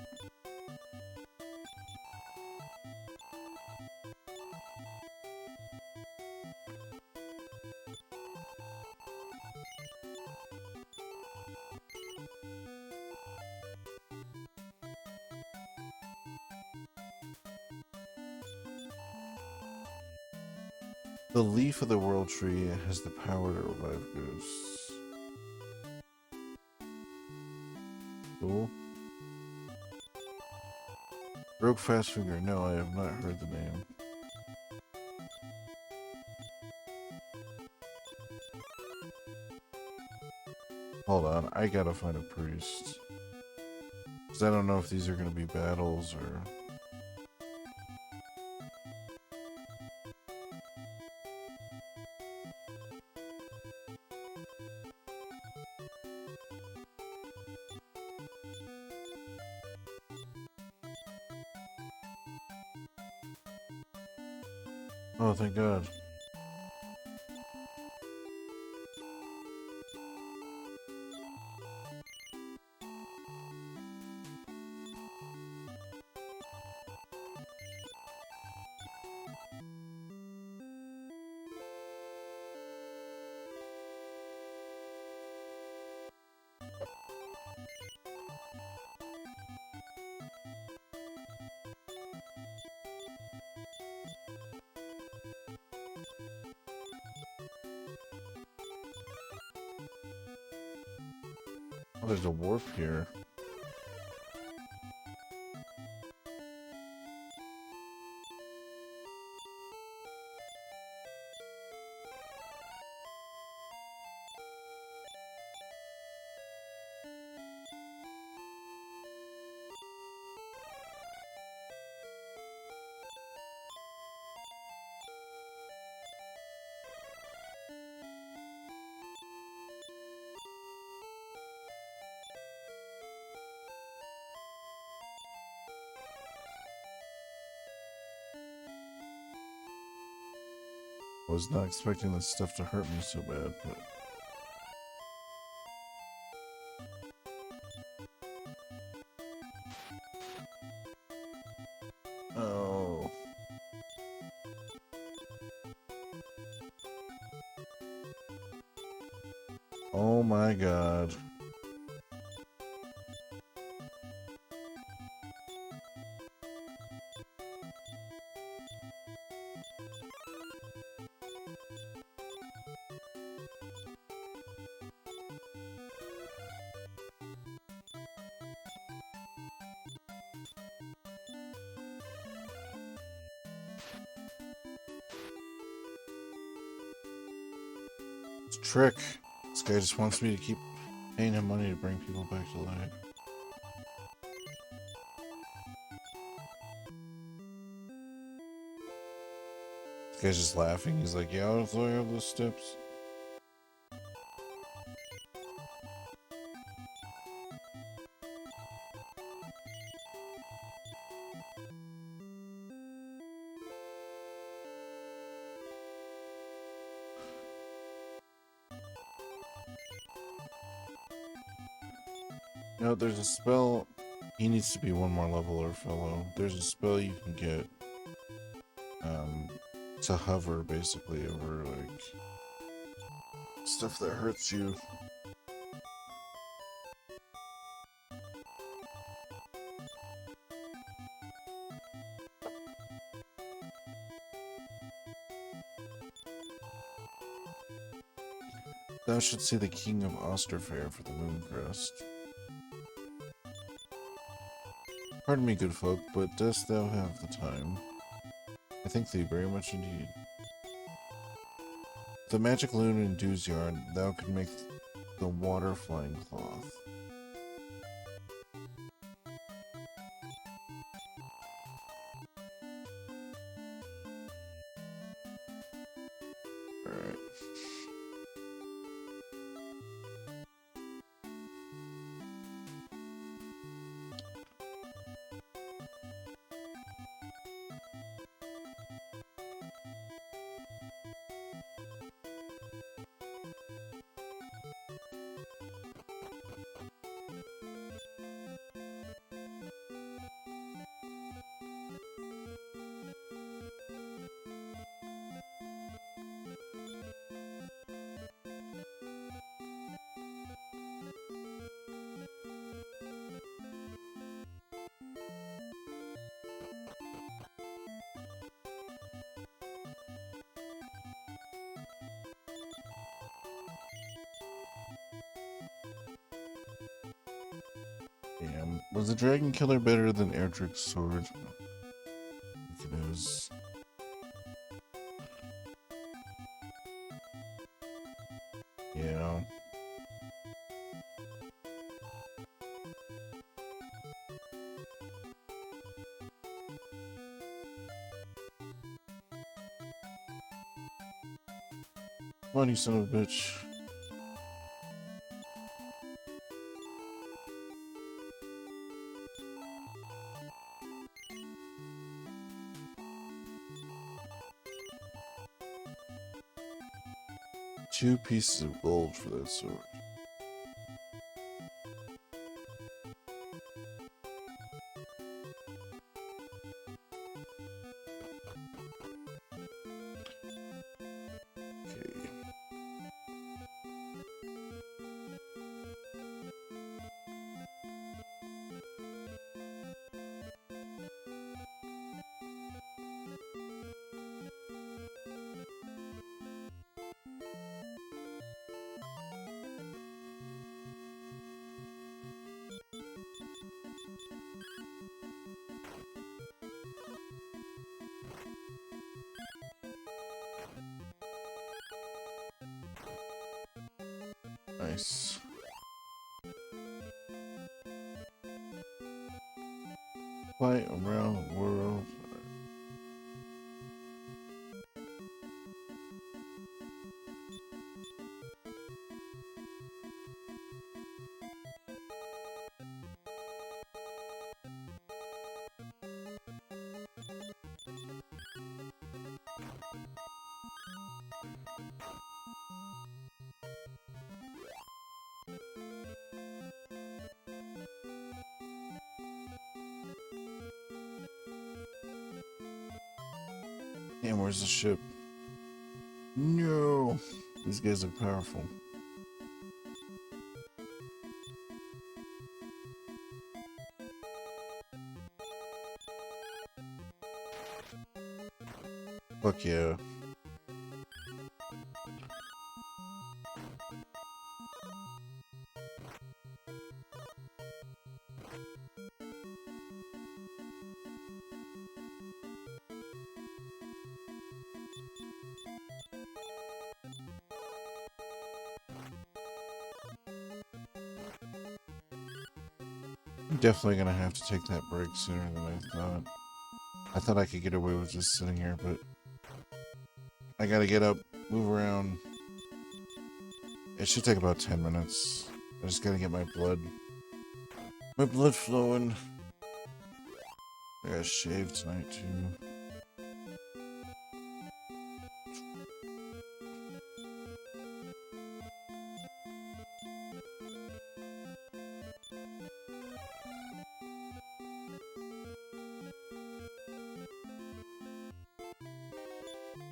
The leaf of the world tree has the power to revive ghosts. Cool. Rogue Fastfinger. No, I have not heard the name. Hold on, I gotta find a priest. Because I don't know if these are gonna be battles or... Oh, thank God. Oh, there's a warp here. I was not expecting this stuff to hurt me so bad, but... Oh... Oh my god. It's a trick. This guy just wants me to keep paying him money to bring people back to life. This guy's just laughing. He's like, yeah, I'll throw you up those steps. No, there's a spell. He needs to be one more level or fellow. There's a spell you can get to hover basically over like stuff that hurts you. Thou should see the King of Osterfair for the Moon Crest. Pardon me, good folk, but dost thou have the time? I thank thee very much indeed. The magic loon endues yarn, thou could make the water flying cloth. Alright. Damn. Was the Dragon Killer better than Erdrick's sword? I think it is. Yeah. Come on, you son of a bitch. Two pieces of gold for that sword. Okay. Nice. Fly around the world. Damn, where's the ship? No! These guys are powerful. Fuck yeah. I'm definitely gonna have to take that break sooner than I thought. I thought I could get away with just sitting here, but I gotta get up, move around. It should take about 10 minutes. I just gotta get my blood flowing. I gotta shave tonight too.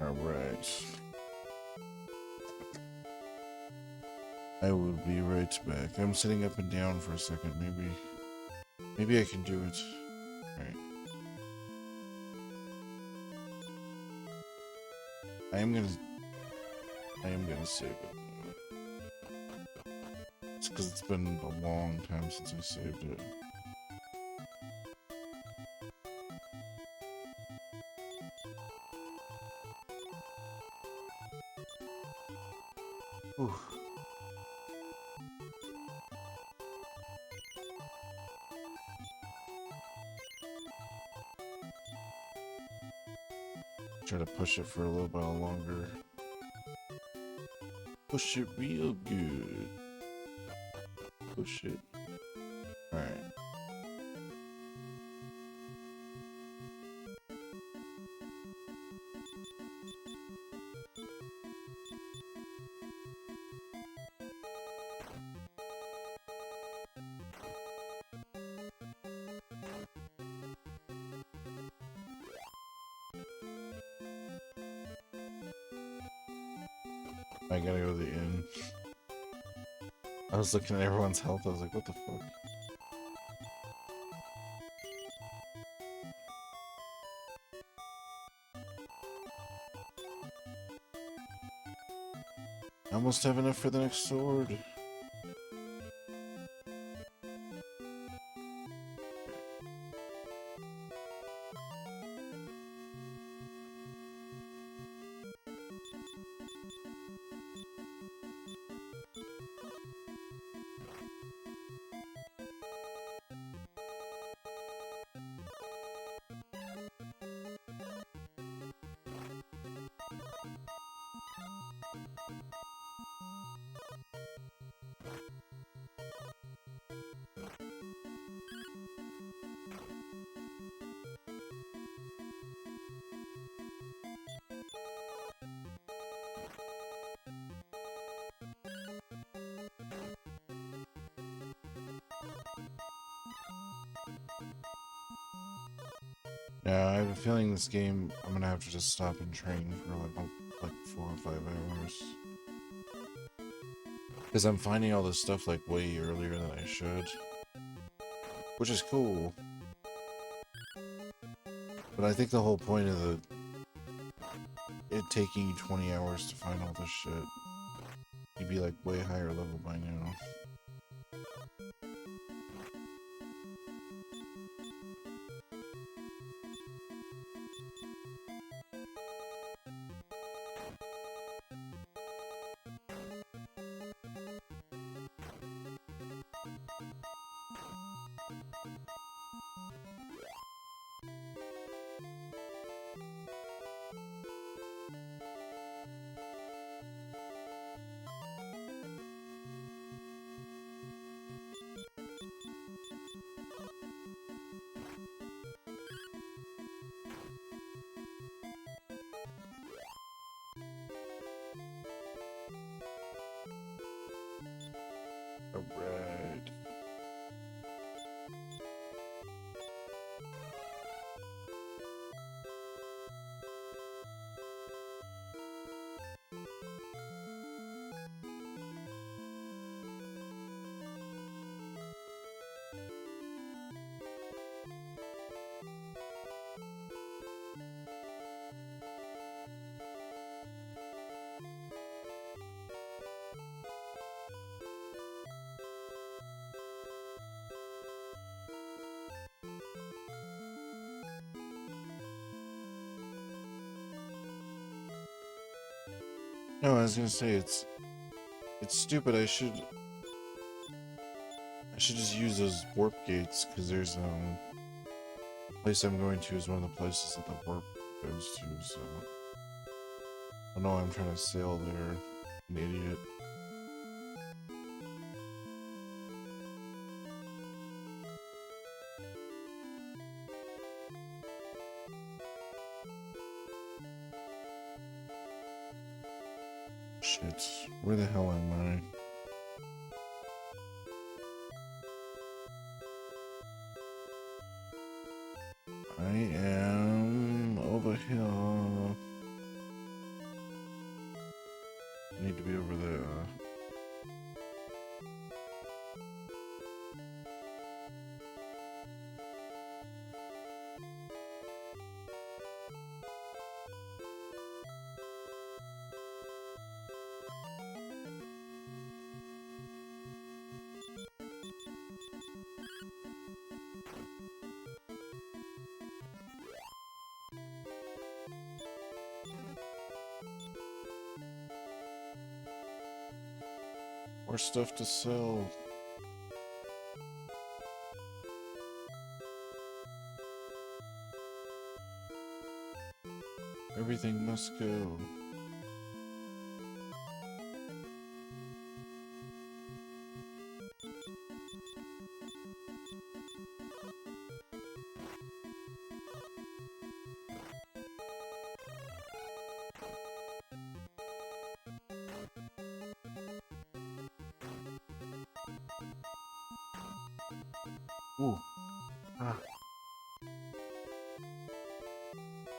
Alright. I will be right back. I'm sitting up and down for a second. Maybe I can do it. Alright. I am gonna save it. It's because it's been a long time since I saved it. Whew. Try to push it for a little while longer. Push it real good. Push it. Alright. I gotta go to the inn. I was looking at everyone's health, I was like, what the fuck? I almost have enough for the next sword. Yeah, I have a feeling this game, I'm gonna have to just stop and train for like 4 or 5 hours. Because I'm finding all this stuff like way earlier than I should. Which is cool. But I think the whole point of it taking you 20 hours to find all this shit, you'd be like way higher level by now. Alright. No, I was gonna say it's stupid. I should just use those warp gates because there's the place I'm going to is one of the places that the warp goes to. So I know I'm trying to sail there. An idiot. Shit. Where the hell am I? I am over here. I need to be over there. More stuff to sell. Everything must go. Ooh. Ah.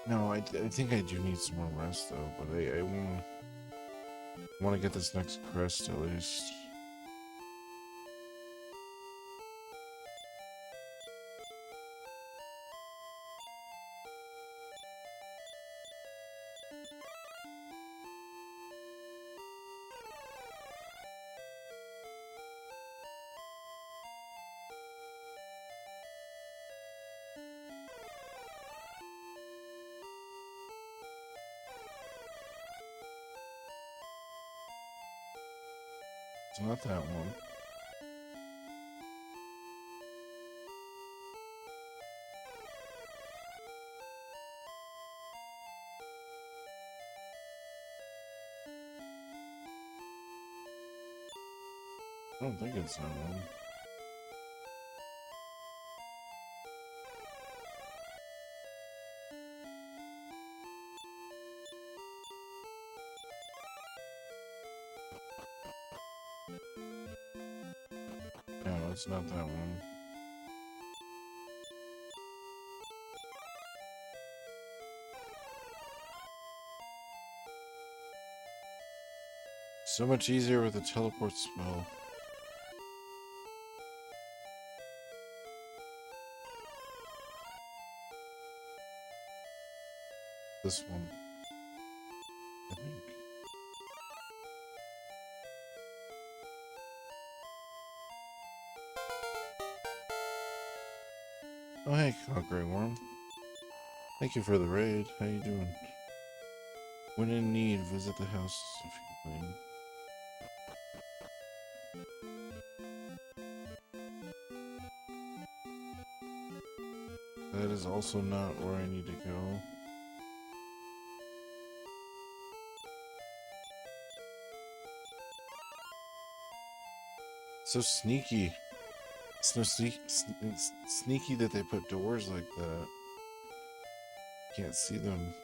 No, I think I do need some more rest though, but I want to get this next crest at least. It's not that one. I don't think it's that one. No, it's not that one. So much easier with a teleport spell. This one, I think. Oh hey, Grey Worm. Thank you for the raid. How you doing? When in need, visit the house if you can. That is also not where I need to go. So sneaky. It's no sneaky that they put doors like that. Can't see them.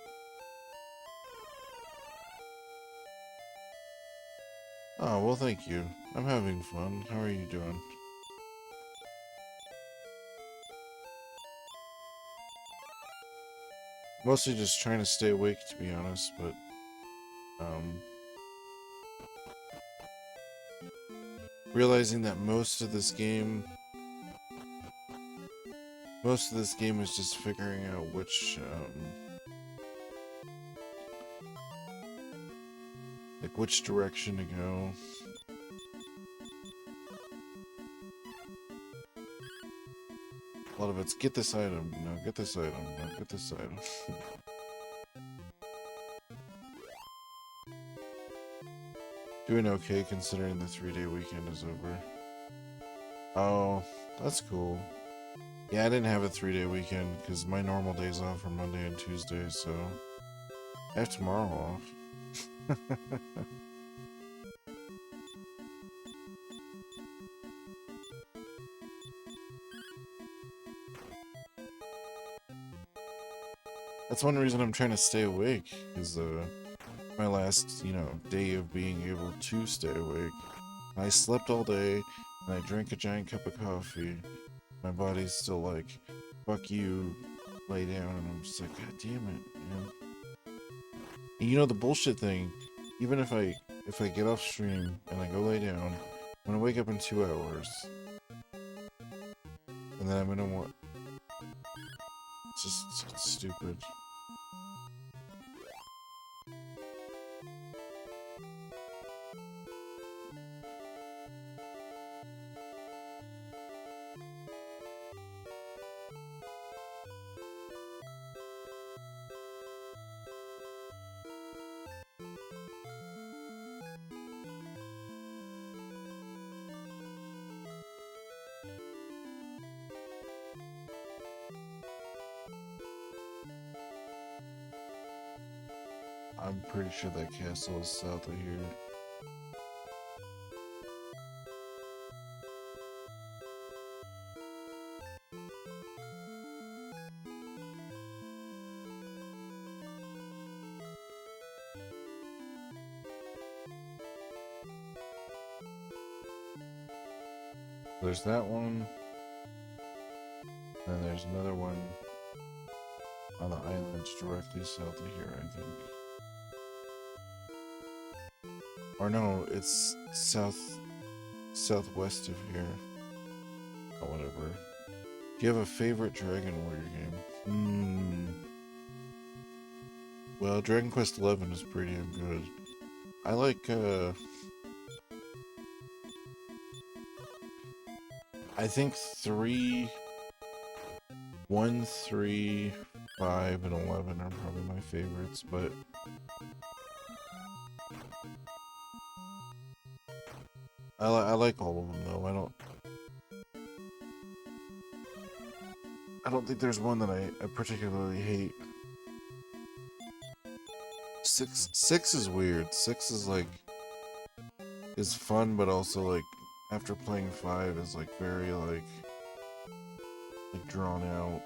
Oh, well thank you. I'm having fun. How are you doing? Mostly just trying to stay awake, to be honest, but realizing that most of this game is just figuring out which direction to go. A lot of it's get this item, no, get this item, no, get this item. Doing okay considering the 3-day weekend is over. Oh, that's cool. Yeah, I didn't have a 3-day weekend because my normal days off are Monday and Tuesday, so I have tomorrow off. That's one reason I'm trying to stay awake, is my last, day of being able to stay awake. I slept all day, and I drank a giant cup of coffee. My body's still like, fuck you, lay down, and I'm just like, god damn it, man. And the bullshit thing, even if I get off stream and I go lay down, I'm gonna wake up in 2 hours. And then I'm gonna want... It's stupid. I'm pretty sure that castle is south of here. There's that one. And there's another one on the islands directly south of here, I think. Or no, it's southwest of here. Oh, whatever. Do you have a favorite Dragon Warrior game? Well, Dragon Quest XI is pretty damn good. I like, I think 1, 3, 5, and 11 are probably my favorites, but I like all of them though. I don't think there's one that I particularly hate. 6 is weird. 6 is like is fun, but also like after playing 5 is like very like drawn out.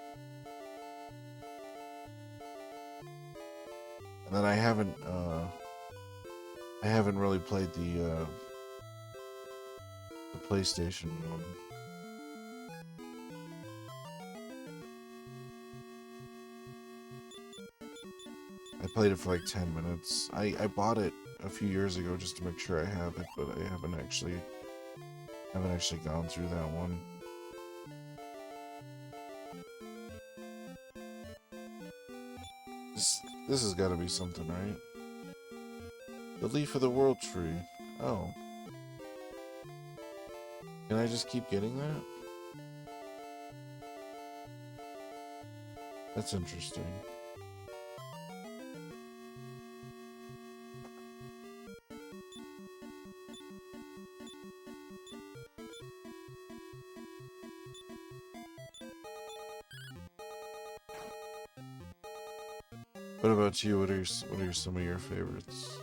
And then I haven't really played the PlayStation one. I played it for like 10 minutes. I bought it a few years ago just to make sure I have it, but I haven't actually gone through that one. This has got to be something, right? The leaf of the world tree. Oh. Can I just keep getting that? That's interesting. What about you? What are some of your favorites?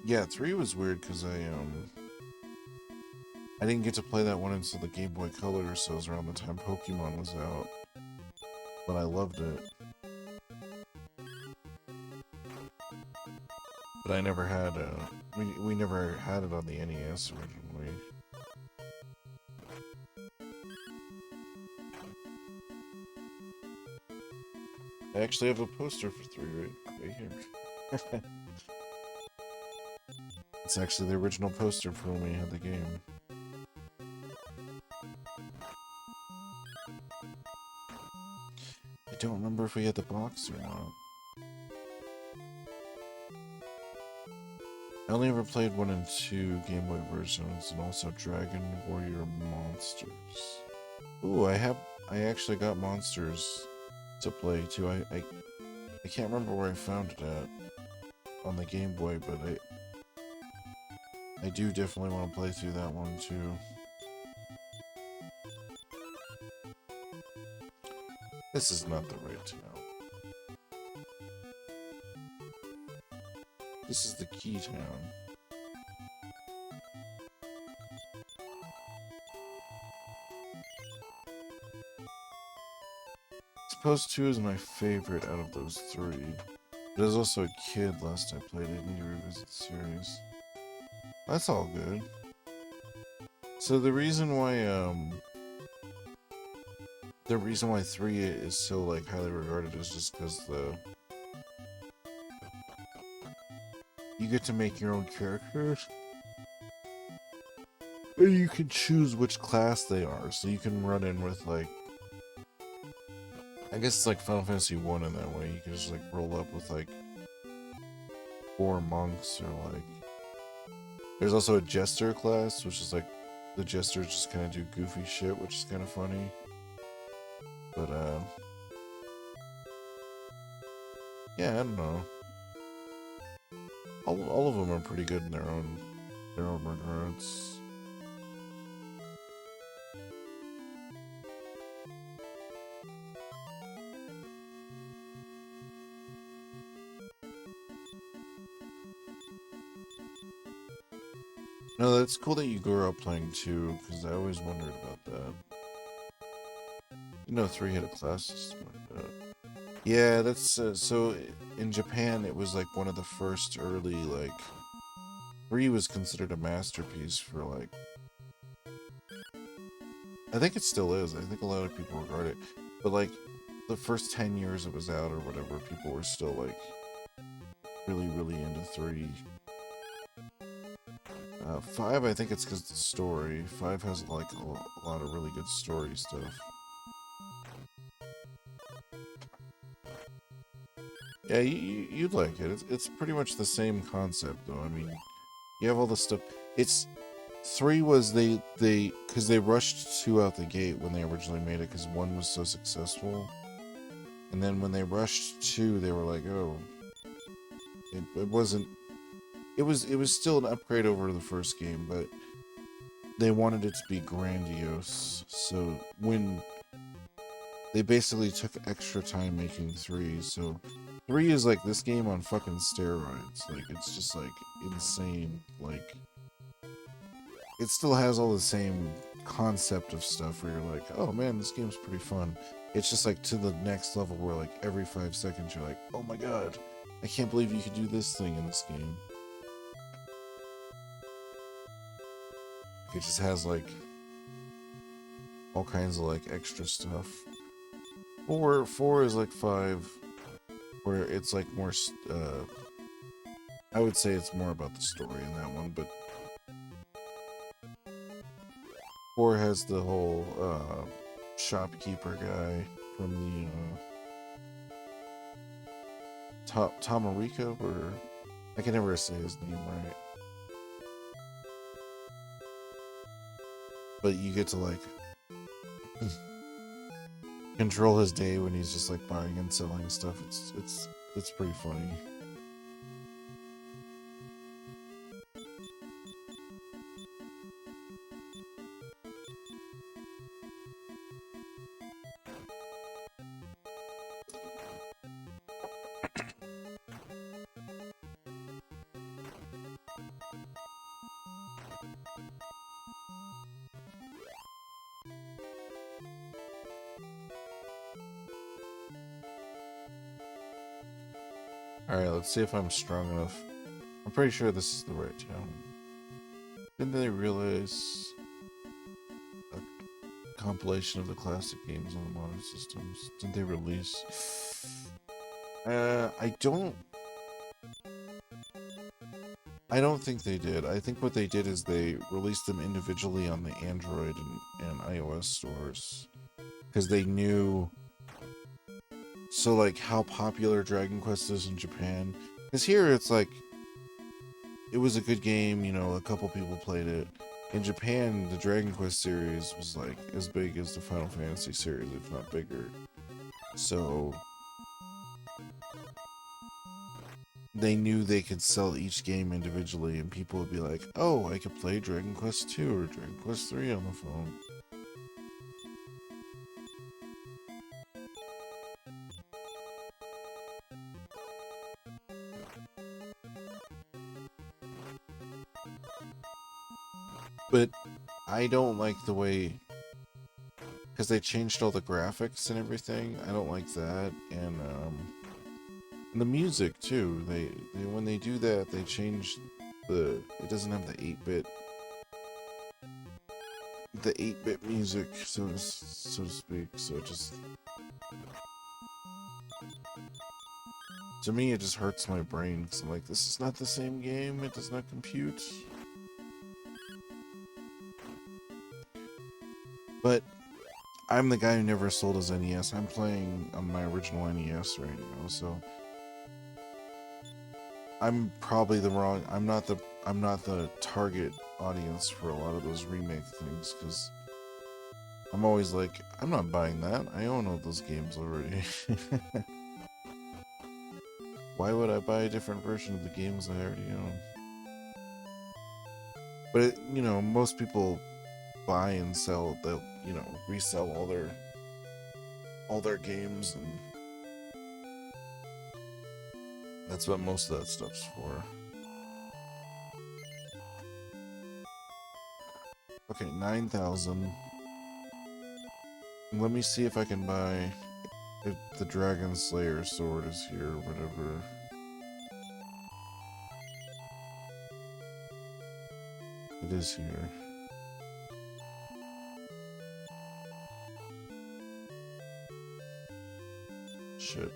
Yeah, 3 was weird because I didn't get to play that one until the Game Boy Color, so it was around the time Pokemon was out. But I loved it. But I never had we never had it on the NES originally. I actually have a poster for 3 right here. It's actually the original poster for when we had the game. I don't remember if we had the box or not. I only ever played 1 and 2 Game Boy versions, and also Dragon Warrior Monsters. Ooh, I I actually got Monsters to play too. I can't remember where I found it at on the Game Boy, but I do definitely want to play through that one too. This is not the right town. This is the key town. I suppose 2 is my favorite out of those 3. But I was also a kid last I played it. I need to revisit the series. That's all good. So the reason why 3 is so like highly regarded is just because you get to make your own characters. And you can choose which class they are, so you can run in with like, I guess it's like Final Fantasy 1 in that way. You can just like roll up with like 4 monks, or like there's also a jester class, which is like the jesters just kind of do goofy shit, which is kind of funny. But yeah, I don't know. All of them are pretty good in their own regards. No, that's cool that you grew up playing 2, because I always wondered about that. You know, 3 had a class system like that. Yeah, that's so in Japan it was like one of the first early, like 3 was considered a masterpiece for like, I think it still is. I think a lot of people regard it, but like the first 10 years it was out or whatever, people were still like really into 3. 5, I think it's because the story. 5 has like a lot of really good story stuff. Yeah, you'd like it. It's pretty much the same concept, though. I mean, you have all the stuff. It's 3 was because they rushed 2 out the gate when they originally made it because 1 was so successful, and then when they rushed 2, they were like, oh, it wasn't. It was still an upgrade over the first game, but they wanted it to be grandiose. So when they basically took extra time making 3, so 3 is like this game on fucking steroids. Like, it's just like insane. Like, it still has all the same concept of stuff where you're like, oh man, this game's pretty fun. It's just like to the next level where like every 5 seconds you're like, oh my god, I can't believe you could do this thing in this game. It just has like all kinds of like extra stuff. 4 is like 5, where it's like more, I would say it's more about the story in that one, but 4 has the whole shopkeeper guy from the Tamarico, or I can never say his name right. But you get to like control his day when he's just like buying and selling stuff. It's pretty funny. Alright, let's see if I'm strong enough. I'm pretty sure this is the right town. Didn't they realize a compilation of the classic games on the modern systems? Didn't they release? I don't think they did. I think what they did is they released them individually on the Android and iOS stores. Because they knew... So, like, how popular Dragon Quest is in Japan. Because here, it's like... It was a good game, you know, a couple people played it. in Japan, the Dragon Quest series was like as big as the Final Fantasy series, if not bigger. So they knew they could sell each game individually, and people would be like, "Oh, I could play Dragon Quest 2 or Dragon Quest 3 on the phone." But I don't like the way, because they changed all the graphics and everything. I don't like that, and the music too. They when they do that, they change the. It doesn't have the 8-bit music, so to speak. So it just, to me, it just hurts my brain. Cause I'm like, this is not the same game. It does not compute. But I'm the guy who never sold his NES. I'm playing on my original NES right now, so I'm probably the wrong. I'm not the target audience for a lot of those remake things, because I'm always like, I'm not buying that. I own all those games already. Why would I buy a different version of the games I already own? But it, you know, most people buy and sell. They'll, you know, resell all their games, and that's what most of that stuff's for. Okay, 9,000. Let me see if I can buy, if the Dragon Slayer sword is here or whatever. It is here. Shit.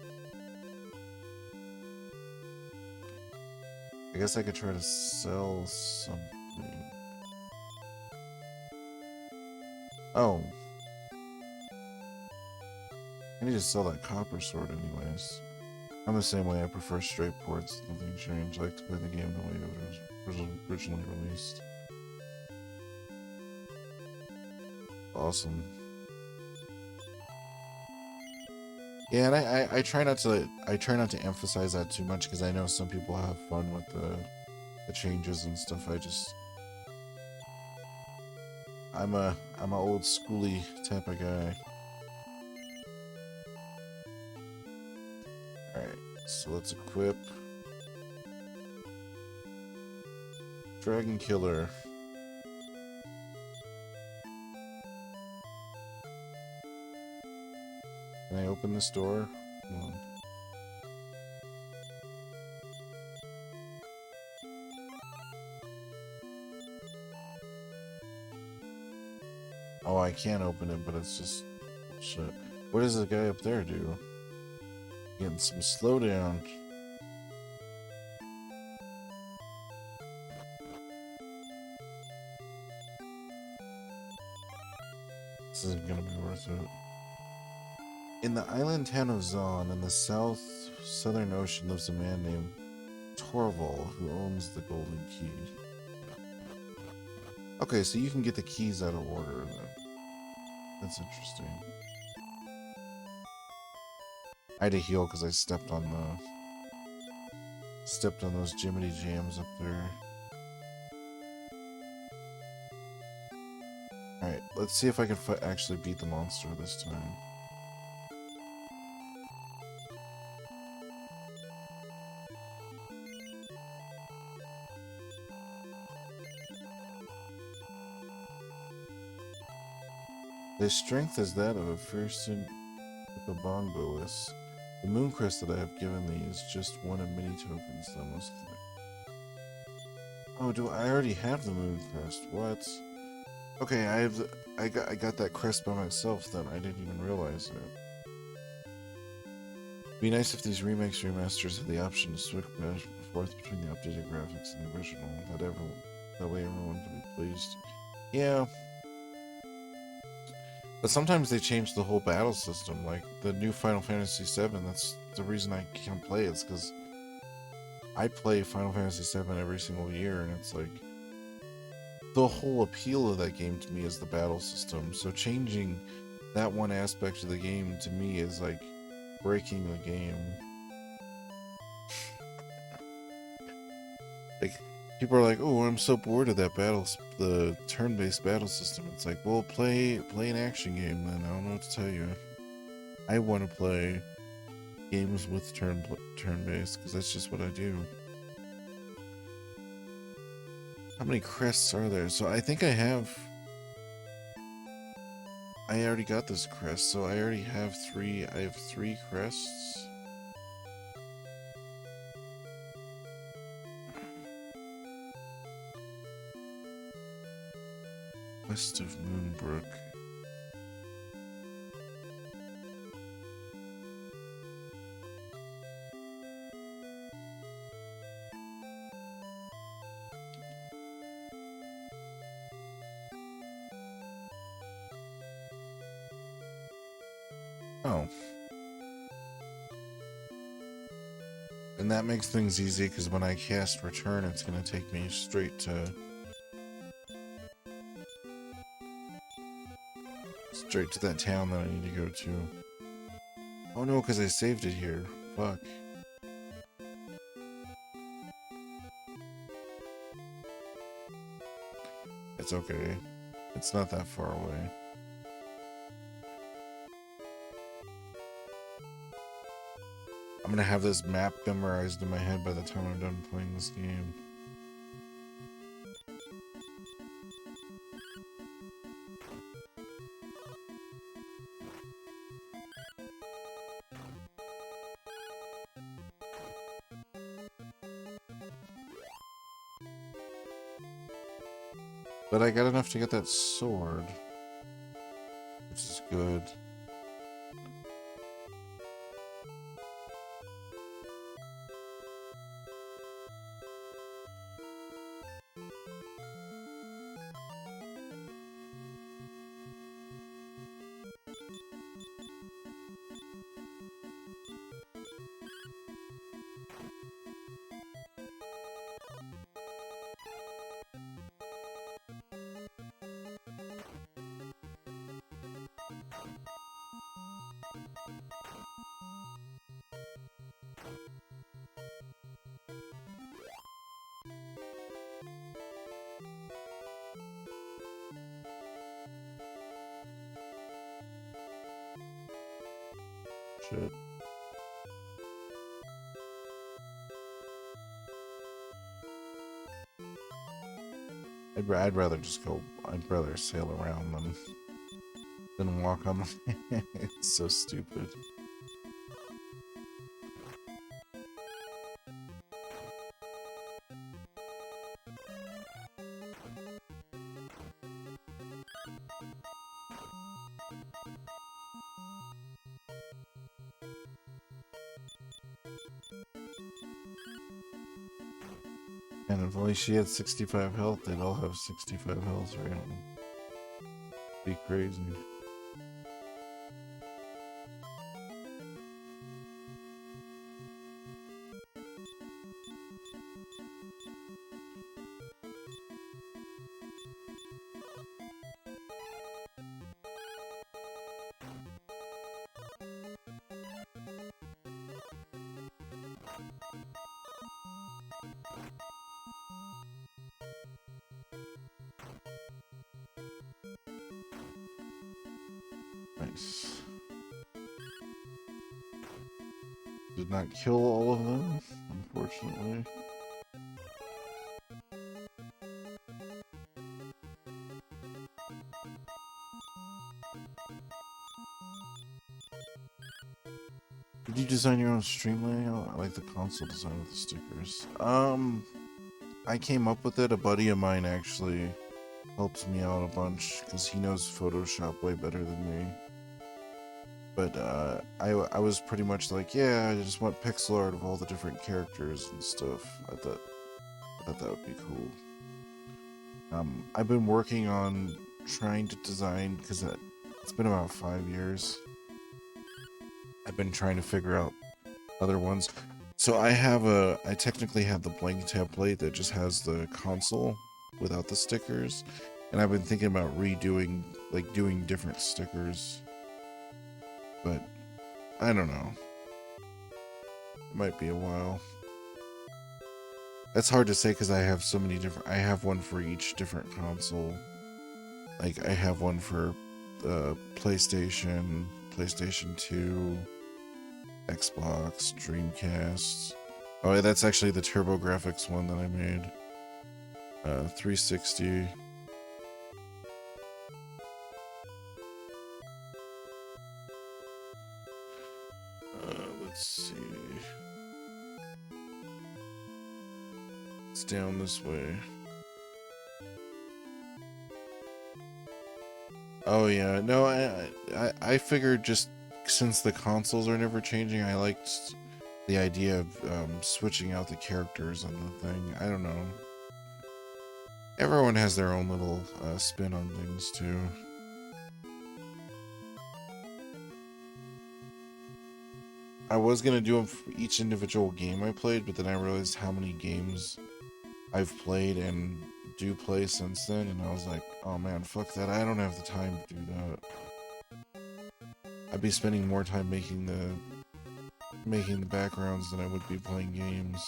I guess I could try to sell something. Oh. I need to sell that copper sword anyways. I'm the same way. I prefer straight ports. Nothing changed. I like to play the game the way it was originally released. Awesome. Yeah, and I try not to emphasize that too much, because I know some people have fun with the changes and stuff. I'm a old schooly type of guy. Alright, so let's equip Dragon Killer. Can I open this door? No. Oh, I can't open it, but it's just shit. What does the guy up there do? Getting some slowdown. This isn't gonna be worth it. In the island town of Zon, in the southern ocean, lives a man named Torval, who owns the golden key. Okay, so you can get the keys out of order then. That's interesting. I had to heal because I stepped on those Jiminy Jams up there. Alright, let's see if I can actually beat the monster this time. Their strength is that of a fearsome Hippobongoist. The moon crest that I have given thee is just one of many tokens thou must collect. Oh, I already have the moon crest? What? Okay, I got that crest by myself then. I didn't even realize it. Be nice if these remakes remasters had the option to switch back and forth between the updated graphics and the original. That way everyone can be pleased. Yeah. But sometimes they change the whole battle system, like the new Final Fantasy VII. That's the reason I can't play it, is because I play Final Fantasy VII every single year, and it's like, the whole appeal of that game to me is the battle system. So changing that one aspect of the game to me is like breaking the game. Like, people are like, "Oh, I'm so bored of that the turn-based battle system." It's like, well, play an action game then. I don't know what to tell you. I want to play games with turn-based because that's just what I do. How many crests are there? So I think I already got this crest, so I already have three. I have 3 crests. West of Moonbrook. Oh. And that makes things easy because when I cast return, it's going to take me straight to that town that I need to go to. Oh no, because I saved it here. Fuck. It's okay. It's not that far away. I'm gonna have this map memorized in my head by the time I'm done playing this game. But I got enough to get that sword, which is good. Shit. I'd rather just go. I'd rather sail around than walk on the. It's so stupid. And if only she had 65 health, they'd all have 65 health, right? Be crazy. Nice. Did not kill all of them, unfortunately. Did you design your own stream layout? I like the console design with the stickers. I came up with it. A buddy of mine actually helps me out a bunch because he knows Photoshop way better than me. But I was pretty much like, yeah, I just want pixel art of all the different characters and stuff. I thought that would be cool. I've been working on trying to design because it's been about 5 years. I've been trying to figure out other ones. So I technically have the blank template that just has the console without the stickers, and I've been thinking about redoing, like doing different stickers, but I don't know. It might be a while. That's hard to say because I have so many different. I have one for each different console. Like I have one for the PlayStation, PlayStation 2, Xbox, Dreamcast. Oh, yeah, that's actually the TurboGrafx one that I made. 360. Let's see. It's down this way. Oh yeah, no, I figured just since the consoles are never changing, I liked the idea of switching out the characters on the thing. I don't know. Everyone has their own little spin on things too. I was gonna do them for each individual game I played, but then I realized how many games I've played and do play since then, and I was like, oh man, fuck that, I don't have the time to do that. I'd be spending more time making the backgrounds than I would be playing games.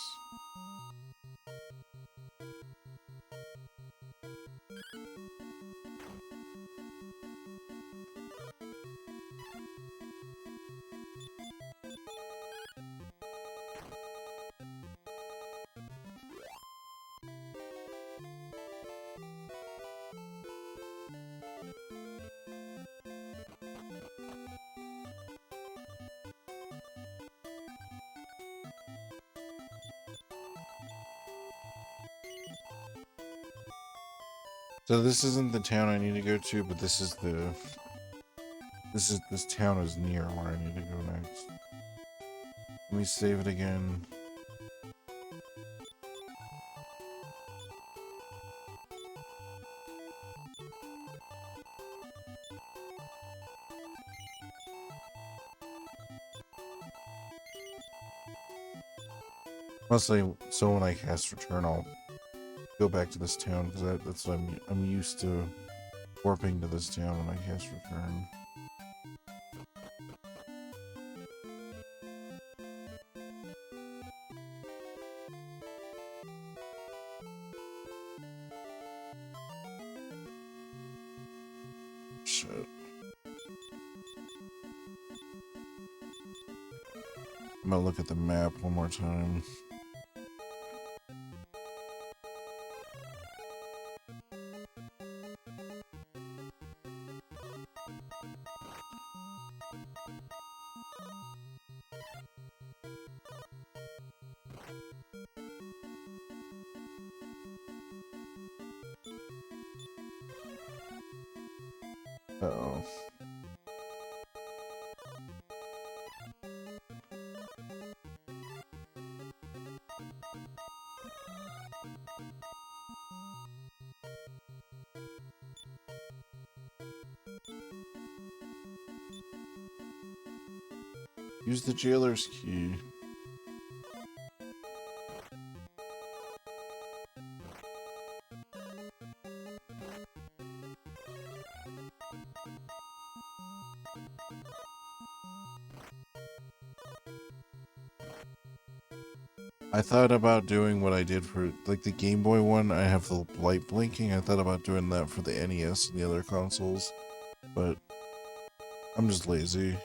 So this isn't the town I need to go to, but this town is near where I need to go next. Let me save it again. Mostly, so when I cast return, I'll go back to this town because that's what I'm used to warping to this town when I cast return. Shit. I'm gonna look at the map one more time. Uh-oh. Use the jailer's key. I thought about doing what I did for, like, the Game Boy one. I have the light blinking. I thought about doing that for the NES and the other consoles, but I'm just lazy.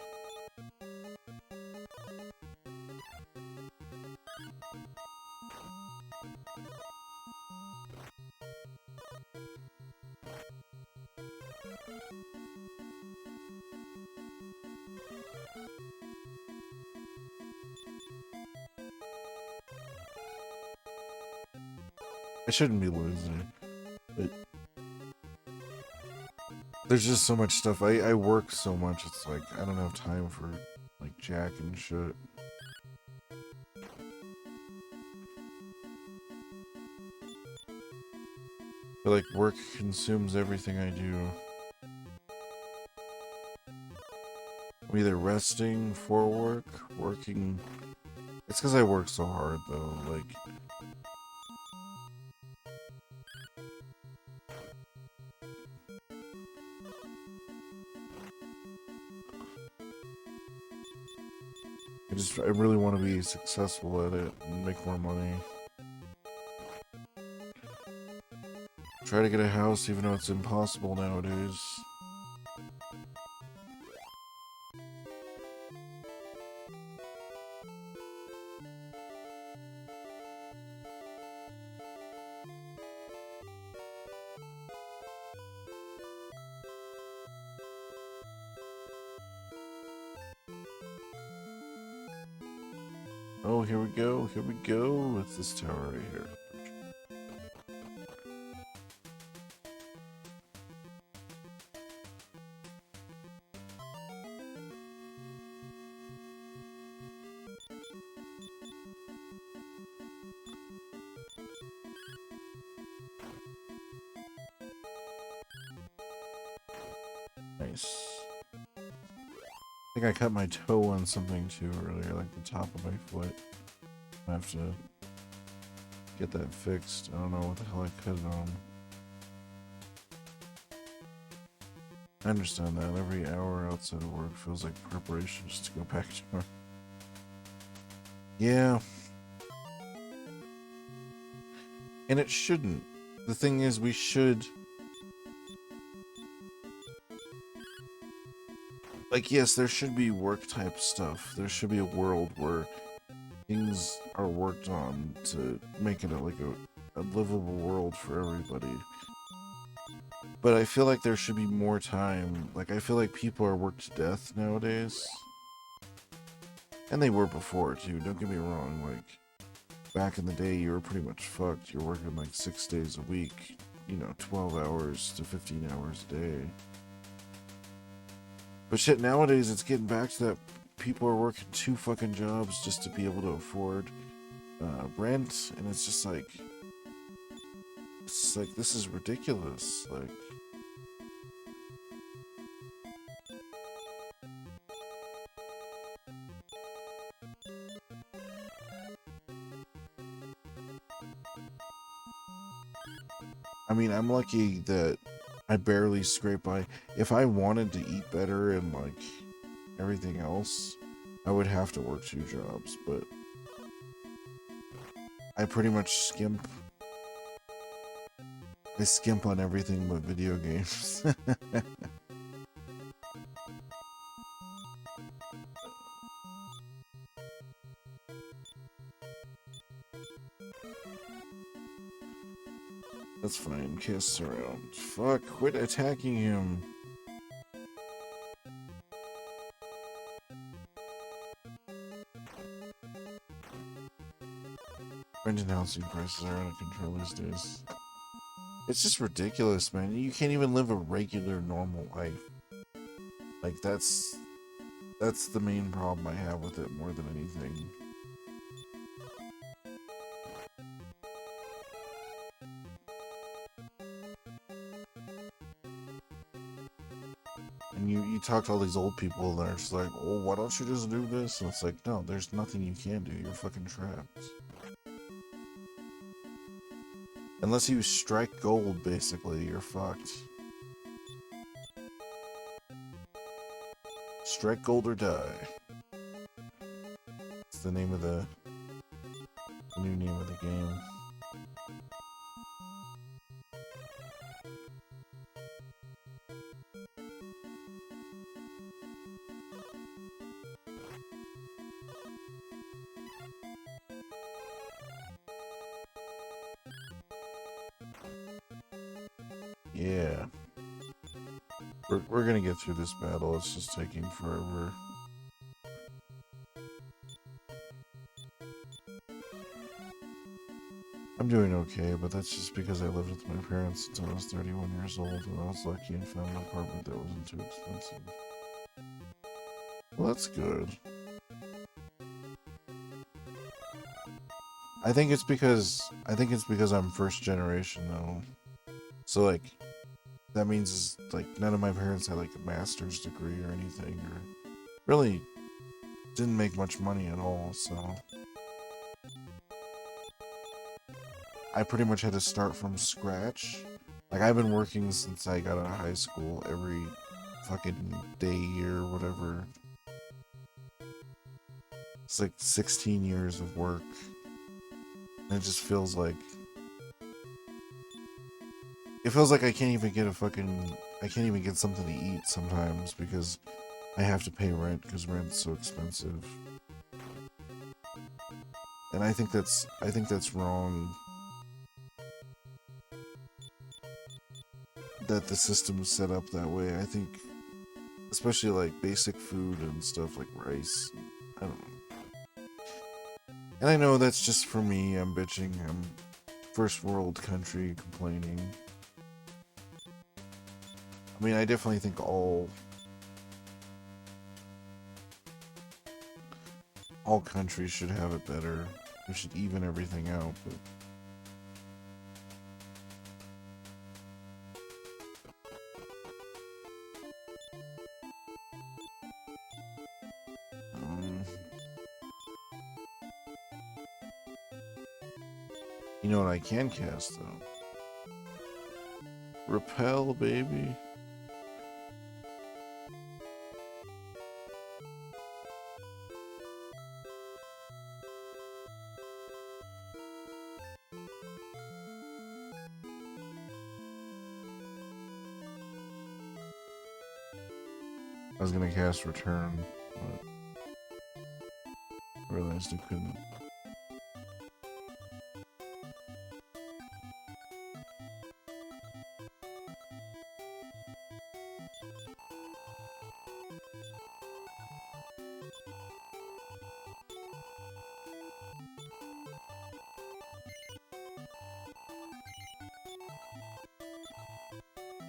I shouldn't be losing, but there's just so much stuff. I work so much, it's like, I don't have time for, like, jack and shit. But, like, work consumes everything I do. I'm either resting for work, working... It's because I work so hard, though, like... I really want to be successful at it and make more money. Try to get a house even though it's impossible nowadays. Oh, here we go, here we go. It's this tower right here. Nice. I think I cut my toe on something too earlier, like the top of my foot. I have to get that fixed. I don't know what the hell I cut it on. I understand that. Every hour outside of work feels like preparation just to go back to work. Yeah. And it shouldn't. The thing is, we should... Like, yes, there should be work-type stuff. There should be a world where things are worked on to make it a livable world for everybody. But I feel like there should be more time. Like, I feel like people are worked to death nowadays. And they were before, too. Don't get me wrong. Like, back in the day, you were pretty much fucked. You're working, like, 6 days a week. You know, 12 hours to 15 hours a day. But shit, nowadays, it's getting back to that people are working 2 fucking jobs just to be able to afford rent. And it's just like... It's like, this is ridiculous. Like... I mean, I'm lucky that I barely scrape by. If I wanted to eat better and, like, everything else, I would have to work 2 jobs, but I pretty much skimp. I skimp on everything but video games. That's fine, kiss around. Fuck, quit attacking him. Renting housing prices are out of control these days. It's just ridiculous, man. You can't even live a regular, normal life. Like, that's the main problem I have with it more than anything. And you talk to all these old people that are just like, oh, why don't you just do this? And it's like, no, there's nothing you can do. You're fucking trapped. Unless you strike gold, basically, you're fucked. Strike gold or die. It's the name of the new name of the game. Yeah. We're gonna get through this battle, it's just taking forever. I'm doing okay, but that's just because I lived with my parents until I was 31 years old, and I was lucky and found an apartment that wasn't too expensive. Well, that's good. I think it's because I'm first generation, though. So, like, that means, like, none of my parents had, like, a master's degree or anything, or really didn't make much money at all, so I pretty much had to start from scratch. Like, I've been working since I got out of high school every fucking day or whatever. It's like 16 years of work. And it just feels like I can't even get I can't even get something to eat sometimes because I have to pay rent because rent's so expensive. And I think that's wrong that the system is set up that way. I think especially like basic food and stuff like rice. I don't know. And I know that's just for me. I'm bitching. I'm first world country complaining. I mean, I definitely think all countries should have it better. We should even everything out, but you know what I can cast though? Repel, baby. I was gonna cast Return, but realized I couldn't.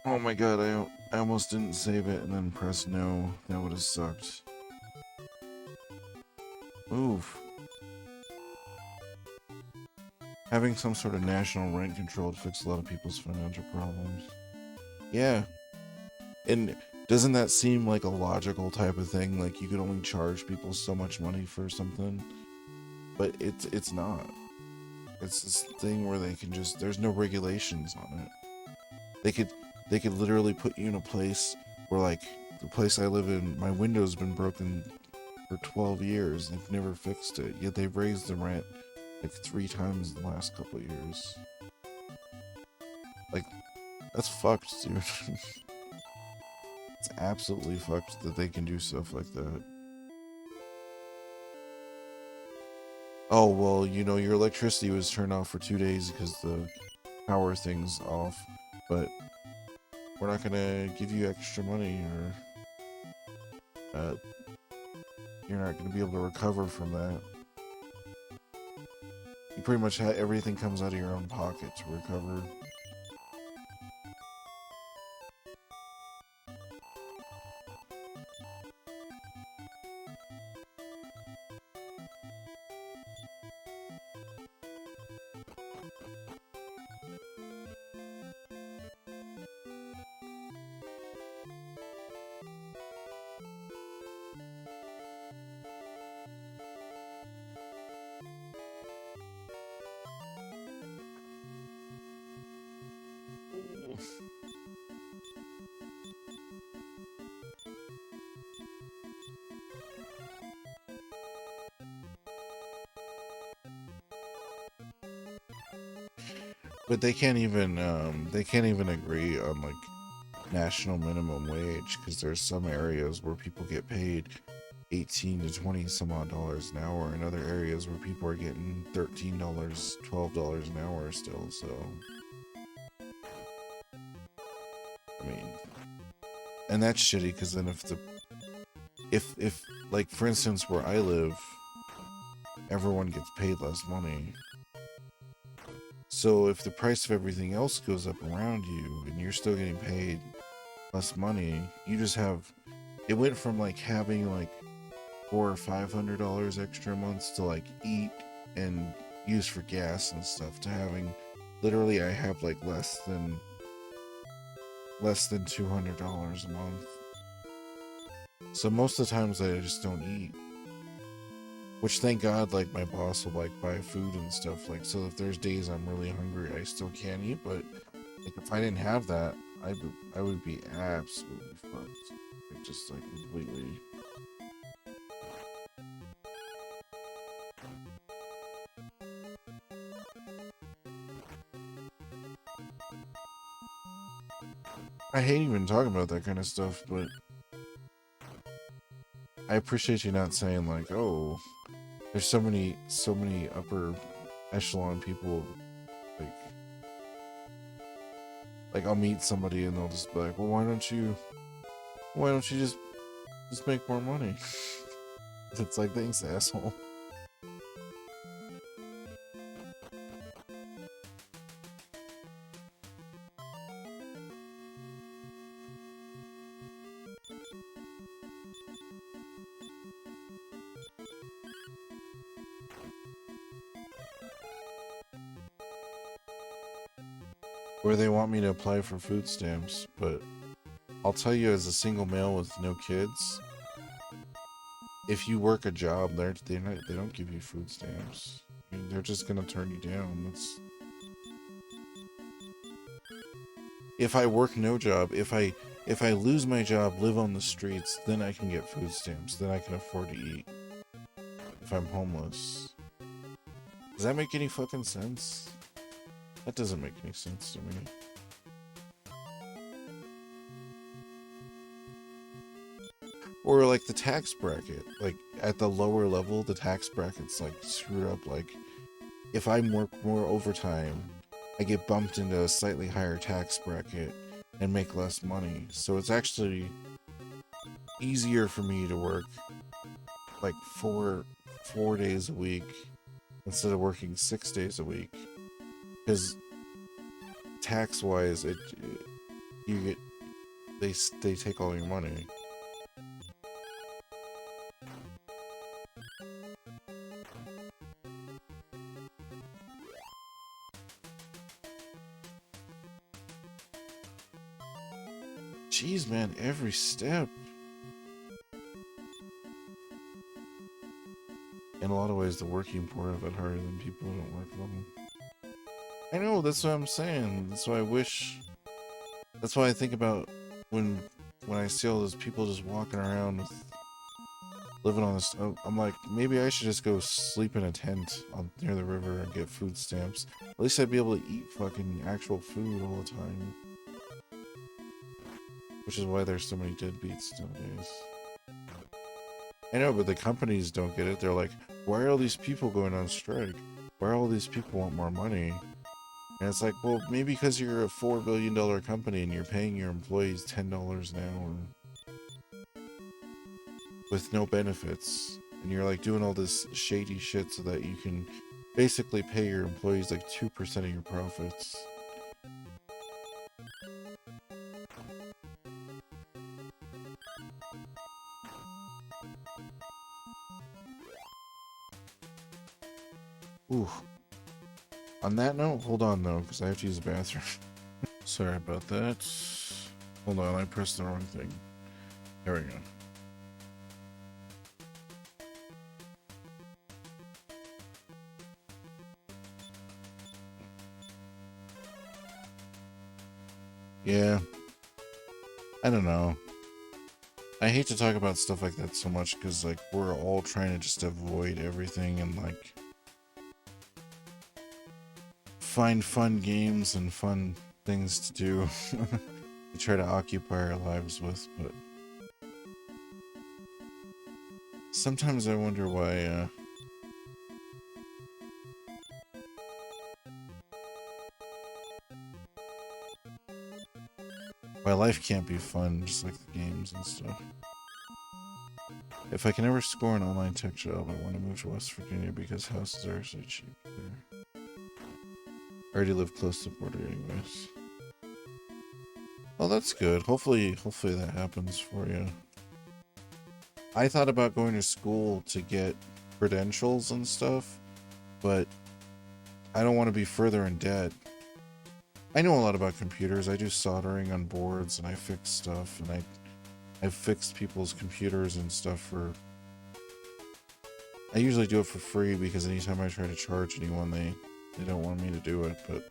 Oh my god, I almost didn't save it and then press no. That would have sucked. Move. Having some sort of national rent control would fix a lot of people's financial problems. Yeah. And doesn't that seem like a logical type of thing? Like you could only charge people so much money for something? But it's not. It's this thing where they can just, there's no regulations on it. They could literally put you in a place where, like, the place I live in, my window's been broken for 12 years. They've never fixed it, yet they've raised the rent like 3 times in the last couple of years. Like, that's fucked, dude. It's absolutely fucked that they can do stuff like that. Oh, well, you know, your electricity was turned off for 2 days because the power thing's off, but we're not gonna give you extra money, or you're not gonna be able to recover from that. You pretty much have everything comes out of your own pocket to recover. But they can't even agree on like national minimum wage because there's some areas where people get paid 18 to 20 some odd dollars an hour, and other areas where people are getting $13, $12 an hour still. So I mean, and that's shitty because then if like for instance where I live, everyone gets paid less money. So if the price of everything else goes up around you and you're still getting paid less money, you just have, it went from like having like $400 or $500 extra a month to like eat and use for gas and stuff to having, literally I have like less than $200 a month. So most of the times I just don't eat. Which, thank God, like, my boss will, like, buy food and stuff, like, so if there's days I'm really hungry, I still can eat, but, like, if I didn't have that, I would be absolutely fucked. Like, just, like, completely. I hate even talking about that kind of stuff, but I appreciate you not saying like, oh, there's so many upper echelon people, like I'll meet somebody and they'll just be like, well, why don't you just make more money? It's like, thanks, asshole. Or they want me to apply for food stamps, but I'll tell you, as a single male with no kids, if you work a job, they don't give you food stamps. I mean, they're just gonna turn you down. That's, if I work no job, if I lose my job, live on the streets, then I can get food stamps. Then I can afford to eat. If I'm homeless, does that make any fucking sense? That doesn't make any sense to me. Or like the tax bracket, like at the lower level, the tax bracket's like screwed up. Like if I work more overtime, I get bumped into a slightly higher tax bracket and make less money. So it's actually easier for me to work like four days a week instead of working 6 days a week, because tax wise, they take all your money. Jeez, man, every step. In a lot of ways, the working poor have it harder than people who don't work at all. I know, that's what I'm saying. That's why I wish. That's why I think about when I see all those people just walking around with, living on this. I'm like, maybe I should just go sleep in a tent near the river and get food stamps. At least I'd be able to eat fucking actual food all the time. Which is why there's so many deadbeats nowadays. I know, but the companies don't get it. They're like, why are all these people going on strike? Why are all these people want more money? And it's like, well, maybe because you're a $4 billion company and you're paying your employees $10 an hour with no benefits. And you're like doing all this shady shit so that you can basically pay your employees like 2% of your profits. Ooh. On that note, hold on though, because I have to use the bathroom. Sorry about that. Hold on, I pressed the wrong thing. There we go. Yeah. I don't know. I hate to talk about stuff like that so much because, like, we're all trying to just avoid everything and, like, find fun games and fun things to do to try to occupy our lives with, but sometimes I wonder why life can't be fun just like the games and stuff. If I can ever score an online tech job, I want to move to West Virginia because houses are so cheap there. I already live close to the border anyways. Oh, that's good. Hopefully that happens for you. I thought about going to school to get credentials and stuff, but I don't want to be further in debt. I know a lot about computers. I do soldering on boards and I fix stuff, and I've fixed people's computers and stuff for... I usually do it for free because anytime I try to charge anyone, they don't want me to do it, but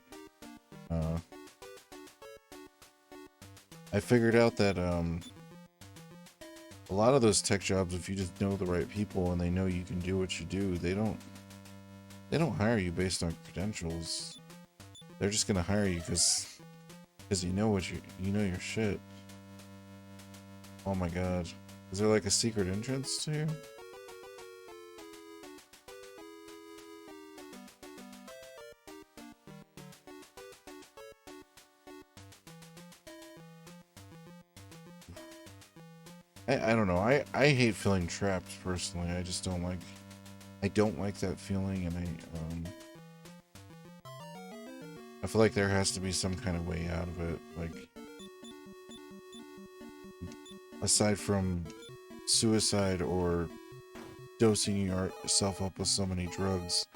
I figured out that a lot of those tech jobs, if you just know the right people and they know you can do what you do, they don't hire you based on credentials. They're just gonna hire you because Because you know your shit. Oh my god. Is there like a secret entrance to here? I don't know. I hate feeling trapped personally. I just don't like that feeling, and I feel like there has to be some kind of way out of it, like aside from suicide or dosing yourself up with so many drugs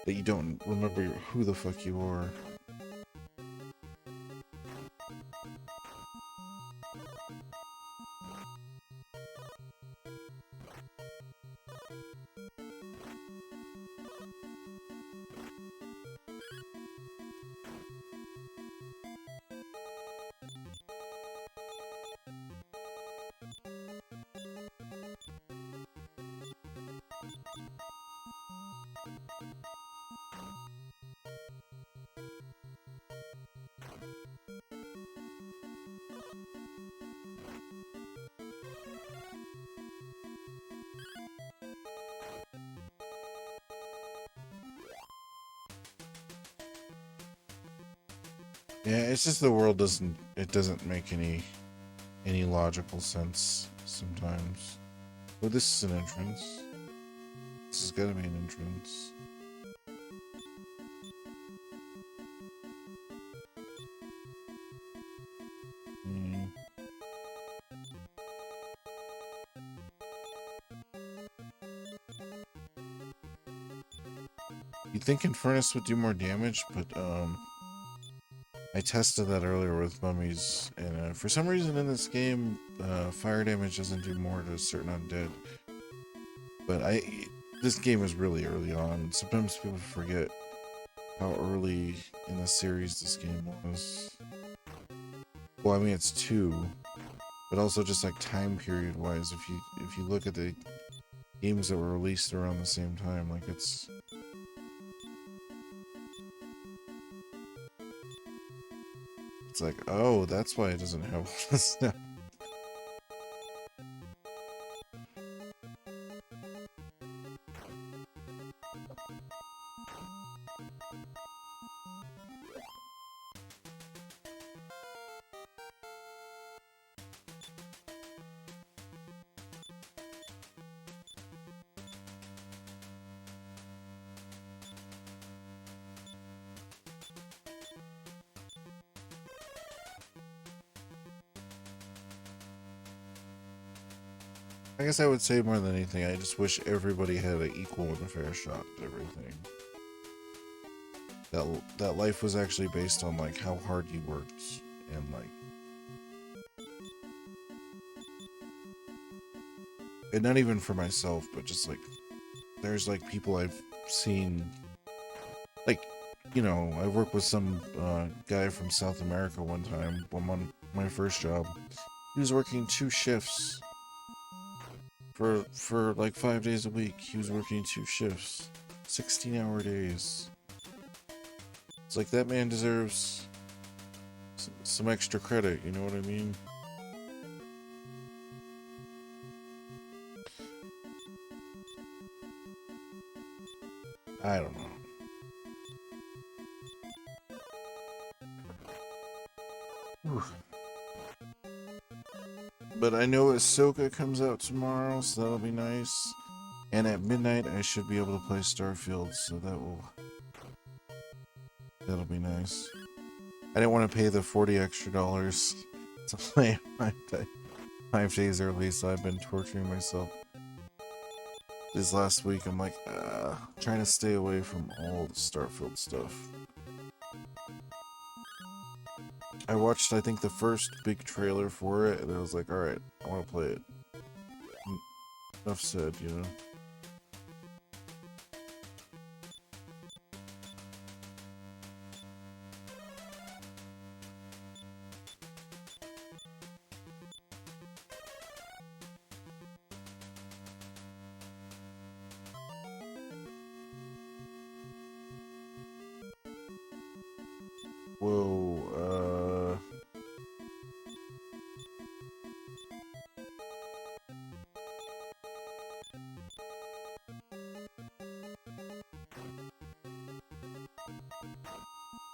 that you don't remember who the fuck you are. Yeah, it's just the world doesn't make any logical sense sometimes. Oh, this is an entrance. This has got to be an entrance. You'd think Infernus would do more damage, but I tested that earlier with mummies, and for some reason in this game, fire damage doesn't do more to certain undead. But this game is really early on. Sometimes people forget how early in the series this game was. Well, I mean it's 2, but also just like time period wise, if you look at the games that were released around the same time, like it's like, oh, that's why it doesn't have all this stuff. I guess I would say more than anything, I just wish everybody had an equal and a fair shot at everything. That life was actually based on like how hard you worked and and not even for myself, but just like there's like people I've seen, like, you know, I worked with some guy from South America one time on my first job. He was working 2 shifts. For like 5 days a week, he was working 2 shifts, 16-hour days. It's like that man deserves some extra credit, you know what I mean? I don't know. Oof. But I know Ahsoka comes out tomorrow, so that'll be nice. And at midnight, I should be able to play Starfield, so that'll be nice. I didn't want to pay the $40 extra to play 5 days early, so I've been torturing myself. This last week, I'm like, trying to stay away from all the Starfield stuff. I watched, I think, the first big trailer for it, and I was like, alright, I want to play it. Enough said, you know? Whoa,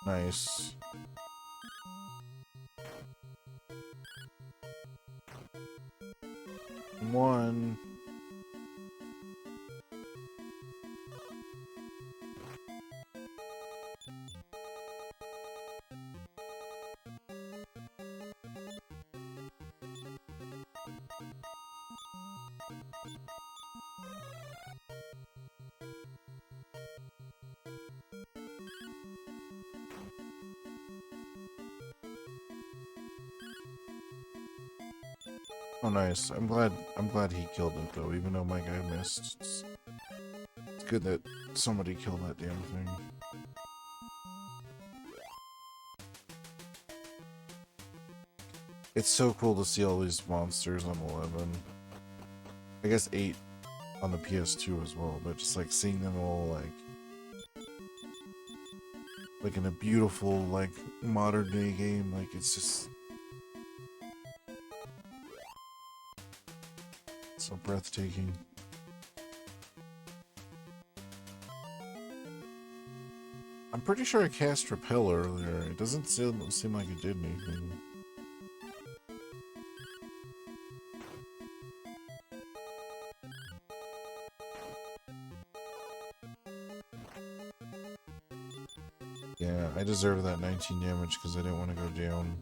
Nice. One. Oh, nice. I'm glad he killed it though, even though my guy missed. It's good that somebody killed that damn thing. It's so cool to see all these monsters on 11. I guess 8 on the PS2 as well, but just like seeing them all like in a beautiful like modern day game, like it's just so breathtaking. I'm pretty sure I cast Repel earlier. It doesn't seem like it did anything. Yeah, I deserve that 19 damage because I didn't want to go down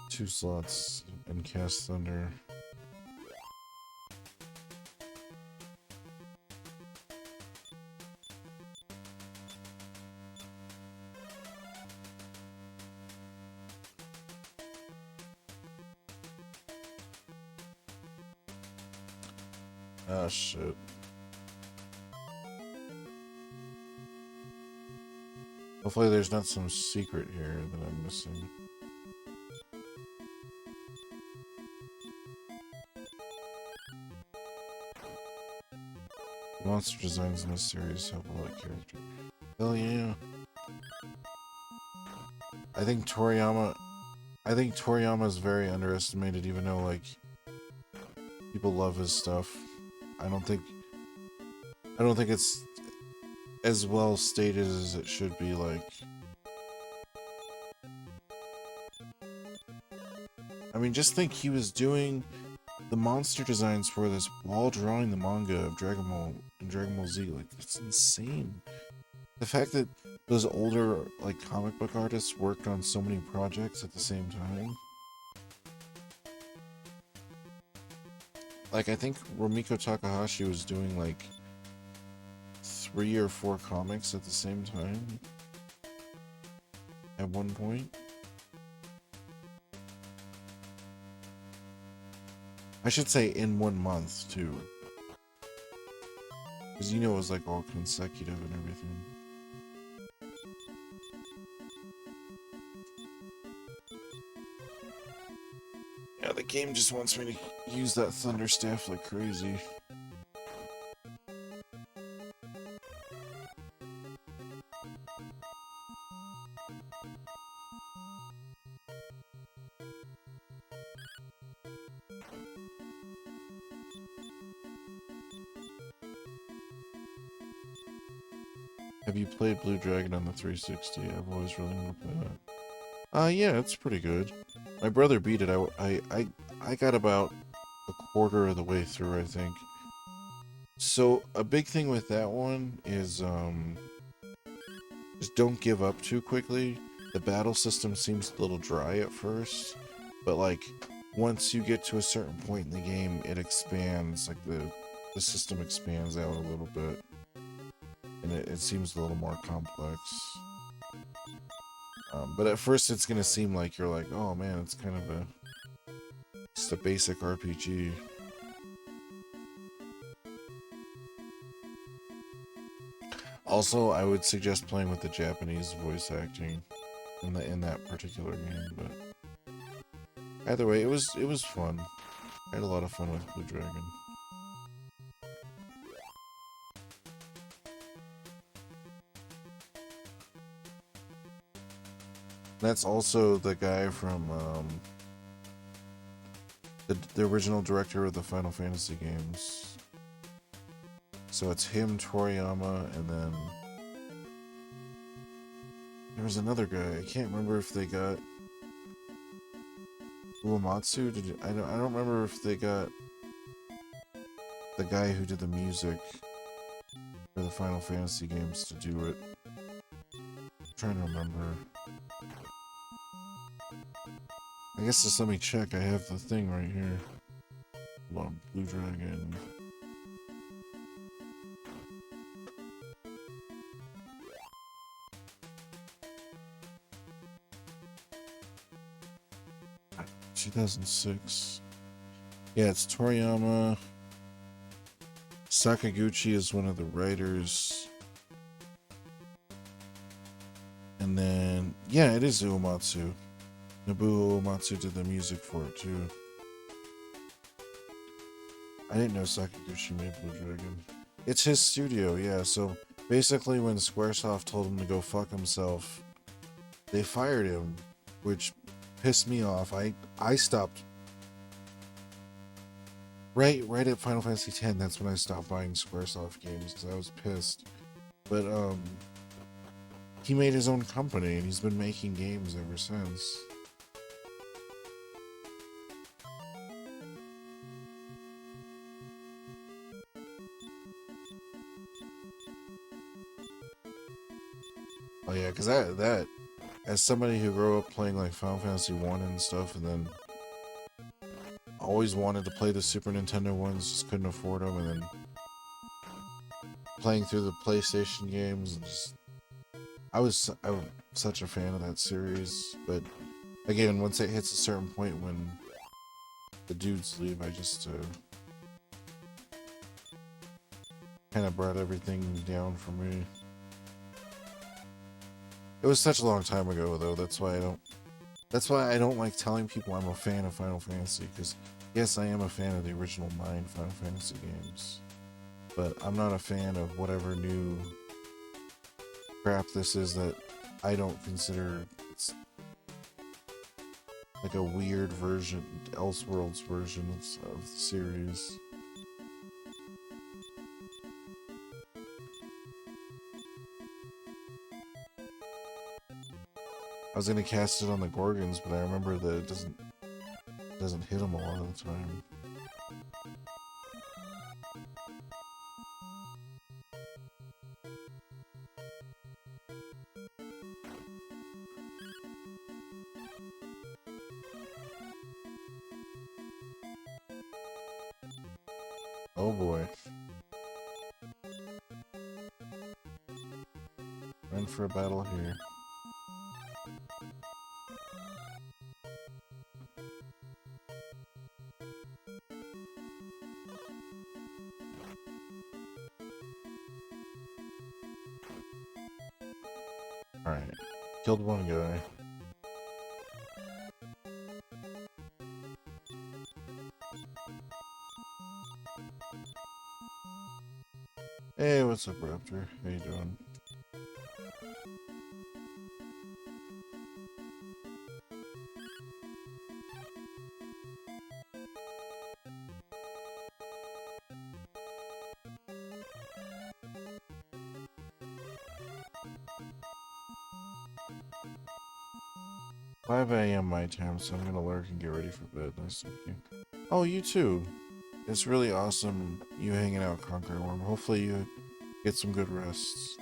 2 slots and cast Thunder. Ah, shit. Hopefully there's not some secret here that I'm missing. Monster designs in this series help a lot of character. Hell yeah. I think Toriyama is very underestimated, even though like people love his stuff. I don't think it's as well stated as it should be. Like, I mean, just think he was doing the monster designs for this while drawing the manga of Dragon Ball Z. Like, it's insane. The fact that those older like comic book artists worked on so many projects at the same time. Like, I think Rumiko Takahashi was doing like 3 or 4 comics at the same time at one point. I should say in 1 month too, because you know it was like all consecutive and everything. Yeah, the game just wants me to use that Thunder Staff like crazy. Have you played Blue Dragon on the 360? I've always really wanted to play that. Yeah, it's pretty good. My brother beat it. I got about a quarter of the way through, I think. So a big thing with that one is just don't give up too quickly. The battle system seems a little dry at first, but like once you get to a certain point in the game, it expands. Like the system expands out a little bit, and it seems a little more complex. But at first it's gonna seem like you're like, oh man, it's kind of just a basic RPG. Also, I would suggest playing with the Japanese voice acting in that particular game, but either way, it was fun. I had a lot of fun with Blue Dragon. That's also the guy from the original director of the Final Fantasy games. So it's him, Toriyama, and then There was another guy. I can't remember if they got Uematsu. I don't remember if they got the guy who did the music for the Final Fantasy games to do it. I'm trying to remember. I guess just let me check. I have the thing right here. Hold on, Blue Dragon. Ah, 2006. Yeah, it's Toriyama. Sakaguchi is one of the writers. And then, yeah, it is Uematsu. Nobuo Uematsu did the music for it too. I didn't know Sakaguchi made Blue Dragon. It's his studio, yeah, so basically when Squaresoft told him to go fuck himself, they fired him, which pissed me off. I stopped right at Final Fantasy X. That's when I stopped buying Squaresoft games because I was pissed. But he made his own company and he's been making games ever since. Oh yeah, because that as somebody who grew up playing like Final Fantasy 1 and stuff, and then always wanted to play the Super Nintendo ones, just couldn't afford them, and then playing through the PlayStation games, I was such a fan of that series. But again, once it hits a certain point when the dudes leave, I just kind of brought everything down for me. It was such a long time ago, though. That's why I don't like telling people I'm a fan of Final Fantasy. Because yes, I am a fan of the original 9 Final Fantasy games, but I'm not a fan of whatever new crap this is that I don't consider it's like a weird version, Elseworlds version of the series. I was gonna cast it on the Gorgons, but I remember that it doesn't hit them a lot of the time. Oh boy. Run for a battle here. Alright. Killed one guy. Hey, what's up, Raptor? How you doing? "5 a.m. my time, so I'm gonna lurk and get ready for bed." Nice to meet you. Oh, you too. It's really awesome you hanging out, Conquer Worm. Hopefully you get some good rests.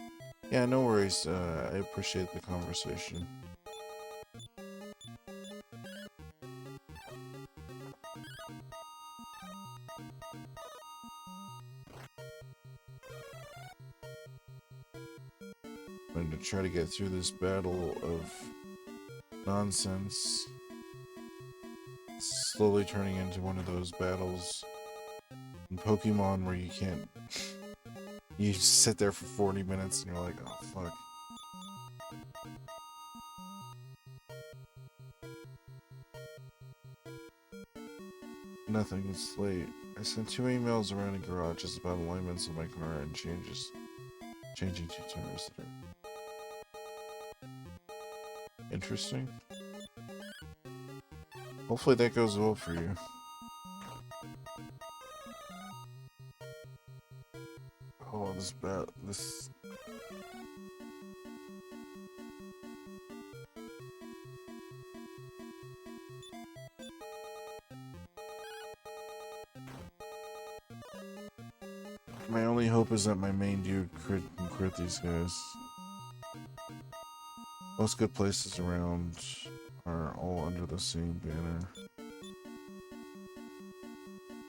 Yeah, no worries. I appreciate the conversation. I'm going to try to get through this battle of nonsense. It's slowly turning into one of those battles in Pokemon where you can't... You sit there for 40 minutes and you're like, oh fuck. Nothing, it's late. I sent 2 emails around the garages about alignments of my car and changing 2 tires that are interesting. Hopefully that goes well for you. Oh, this My only hope is that my main dude can crit these guys. Most good places around are all under the same banner.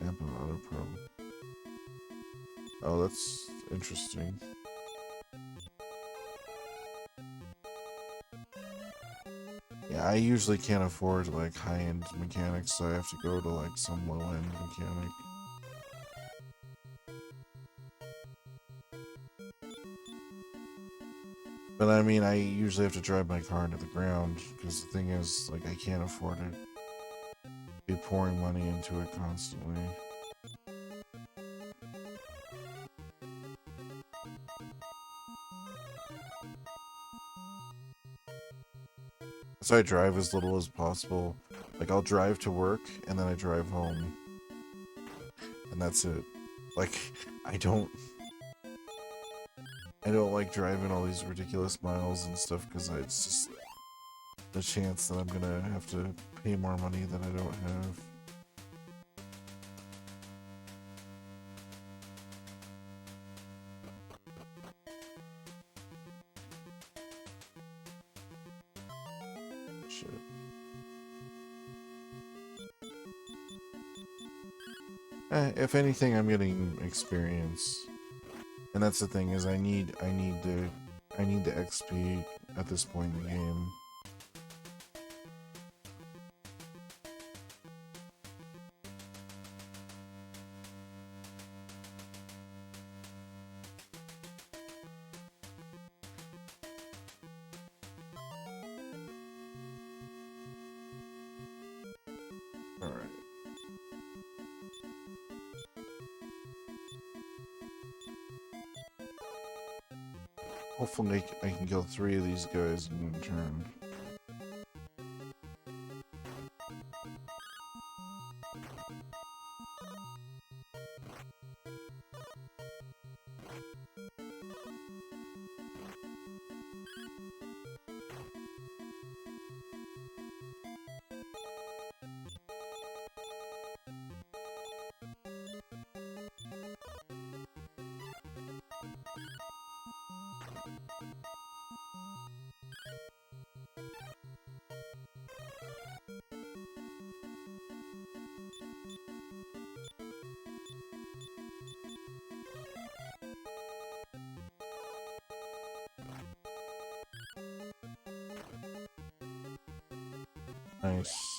Tampa Auto Pro. Oh, that's interesting. Yeah, I usually can't afford like high-end mechanics, so I have to go to like some low-end mechanic. But I mean, I usually have to drive my car into the ground, because the thing is, like, I can't afford it. Be pouring money into it constantly. So I drive as little as possible. Like, I'll drive to work, and then I drive home. And that's it. Like, I don't like driving all these ridiculous miles and stuff, because it's just the chance that I'm gonna have to pay more money that I don't have. Shit. If anything, I'm getting experience. And that's the thing, is I need the XP at this point in the game. Alright. Hopefully I can kill 3 of these guys in one turn. Nice.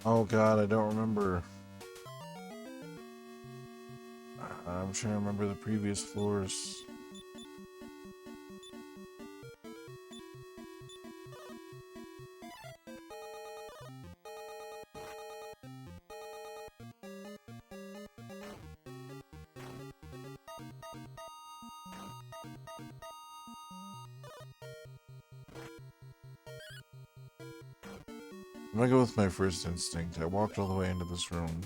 Oh god, I don't remember. I'm trying to remember the previous floors. I'm gonna go with my first instinct. I walked all the way into this room.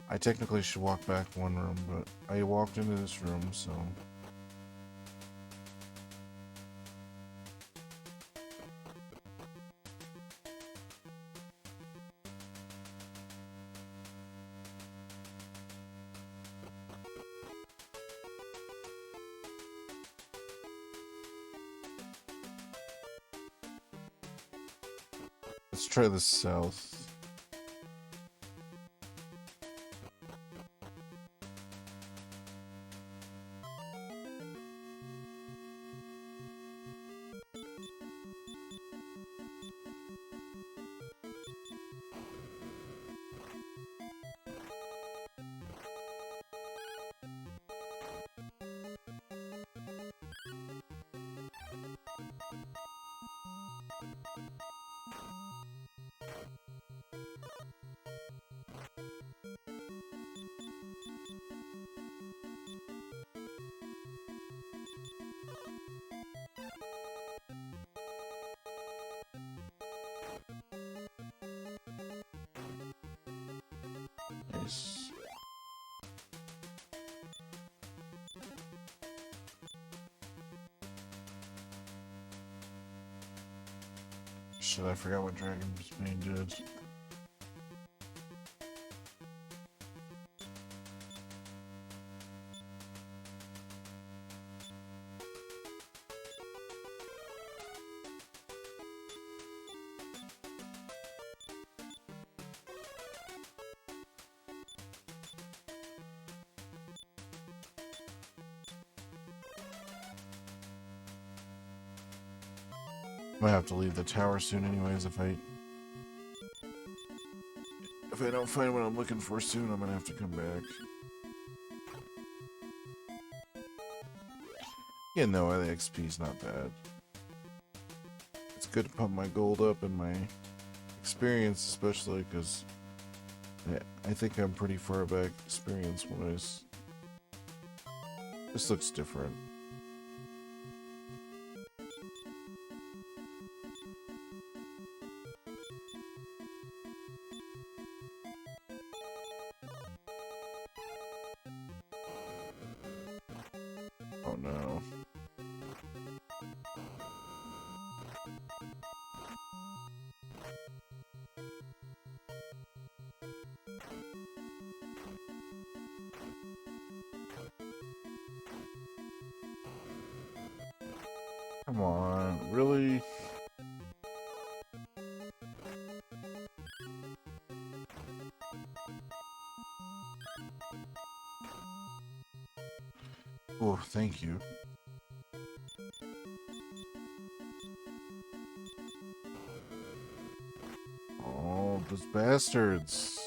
I technically should walk back one room, but I walked into this room, so... Let's try the south. Nice. shit, I forgot what Dragon's Bane did. Might have to leave the tower soon anyways if I don't find what I'm looking for soon, I'm gonna have to come back. Yeah, no, the XP is not bad. It's good to pump my gold up and my experience, especially because I think I'm pretty far back experience-wise. This looks different. Oh no. Come on, really? Oh, thank you. Oh, those bastards.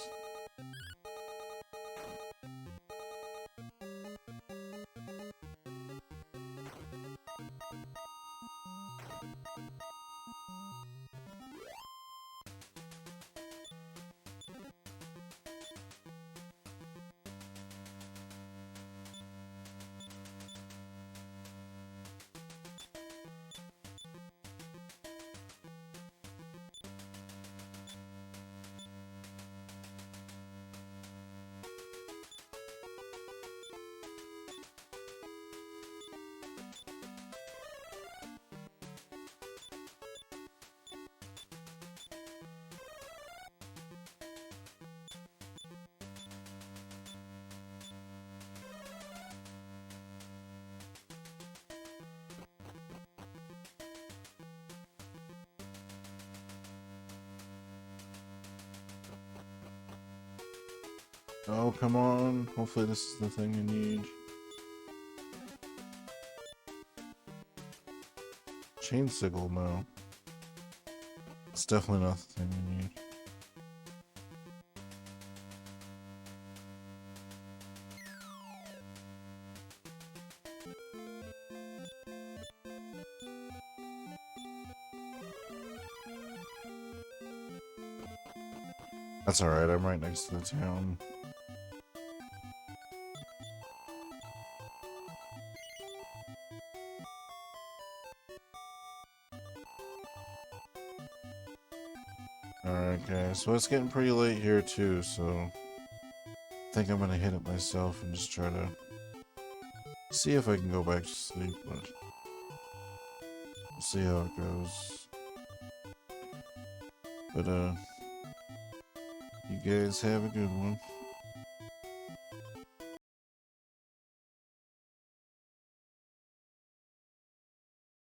Oh, come on. Hopefully this is the thing you need. Chain sickle, no. It's definitely not the thing you need. That's alright, I'm right next to the town. Alright guys, so it's getting pretty late here too, so I think I'm gonna hit it myself and just try to see if I can go back to sleep, but we'll see how it goes. But you guys have a good one.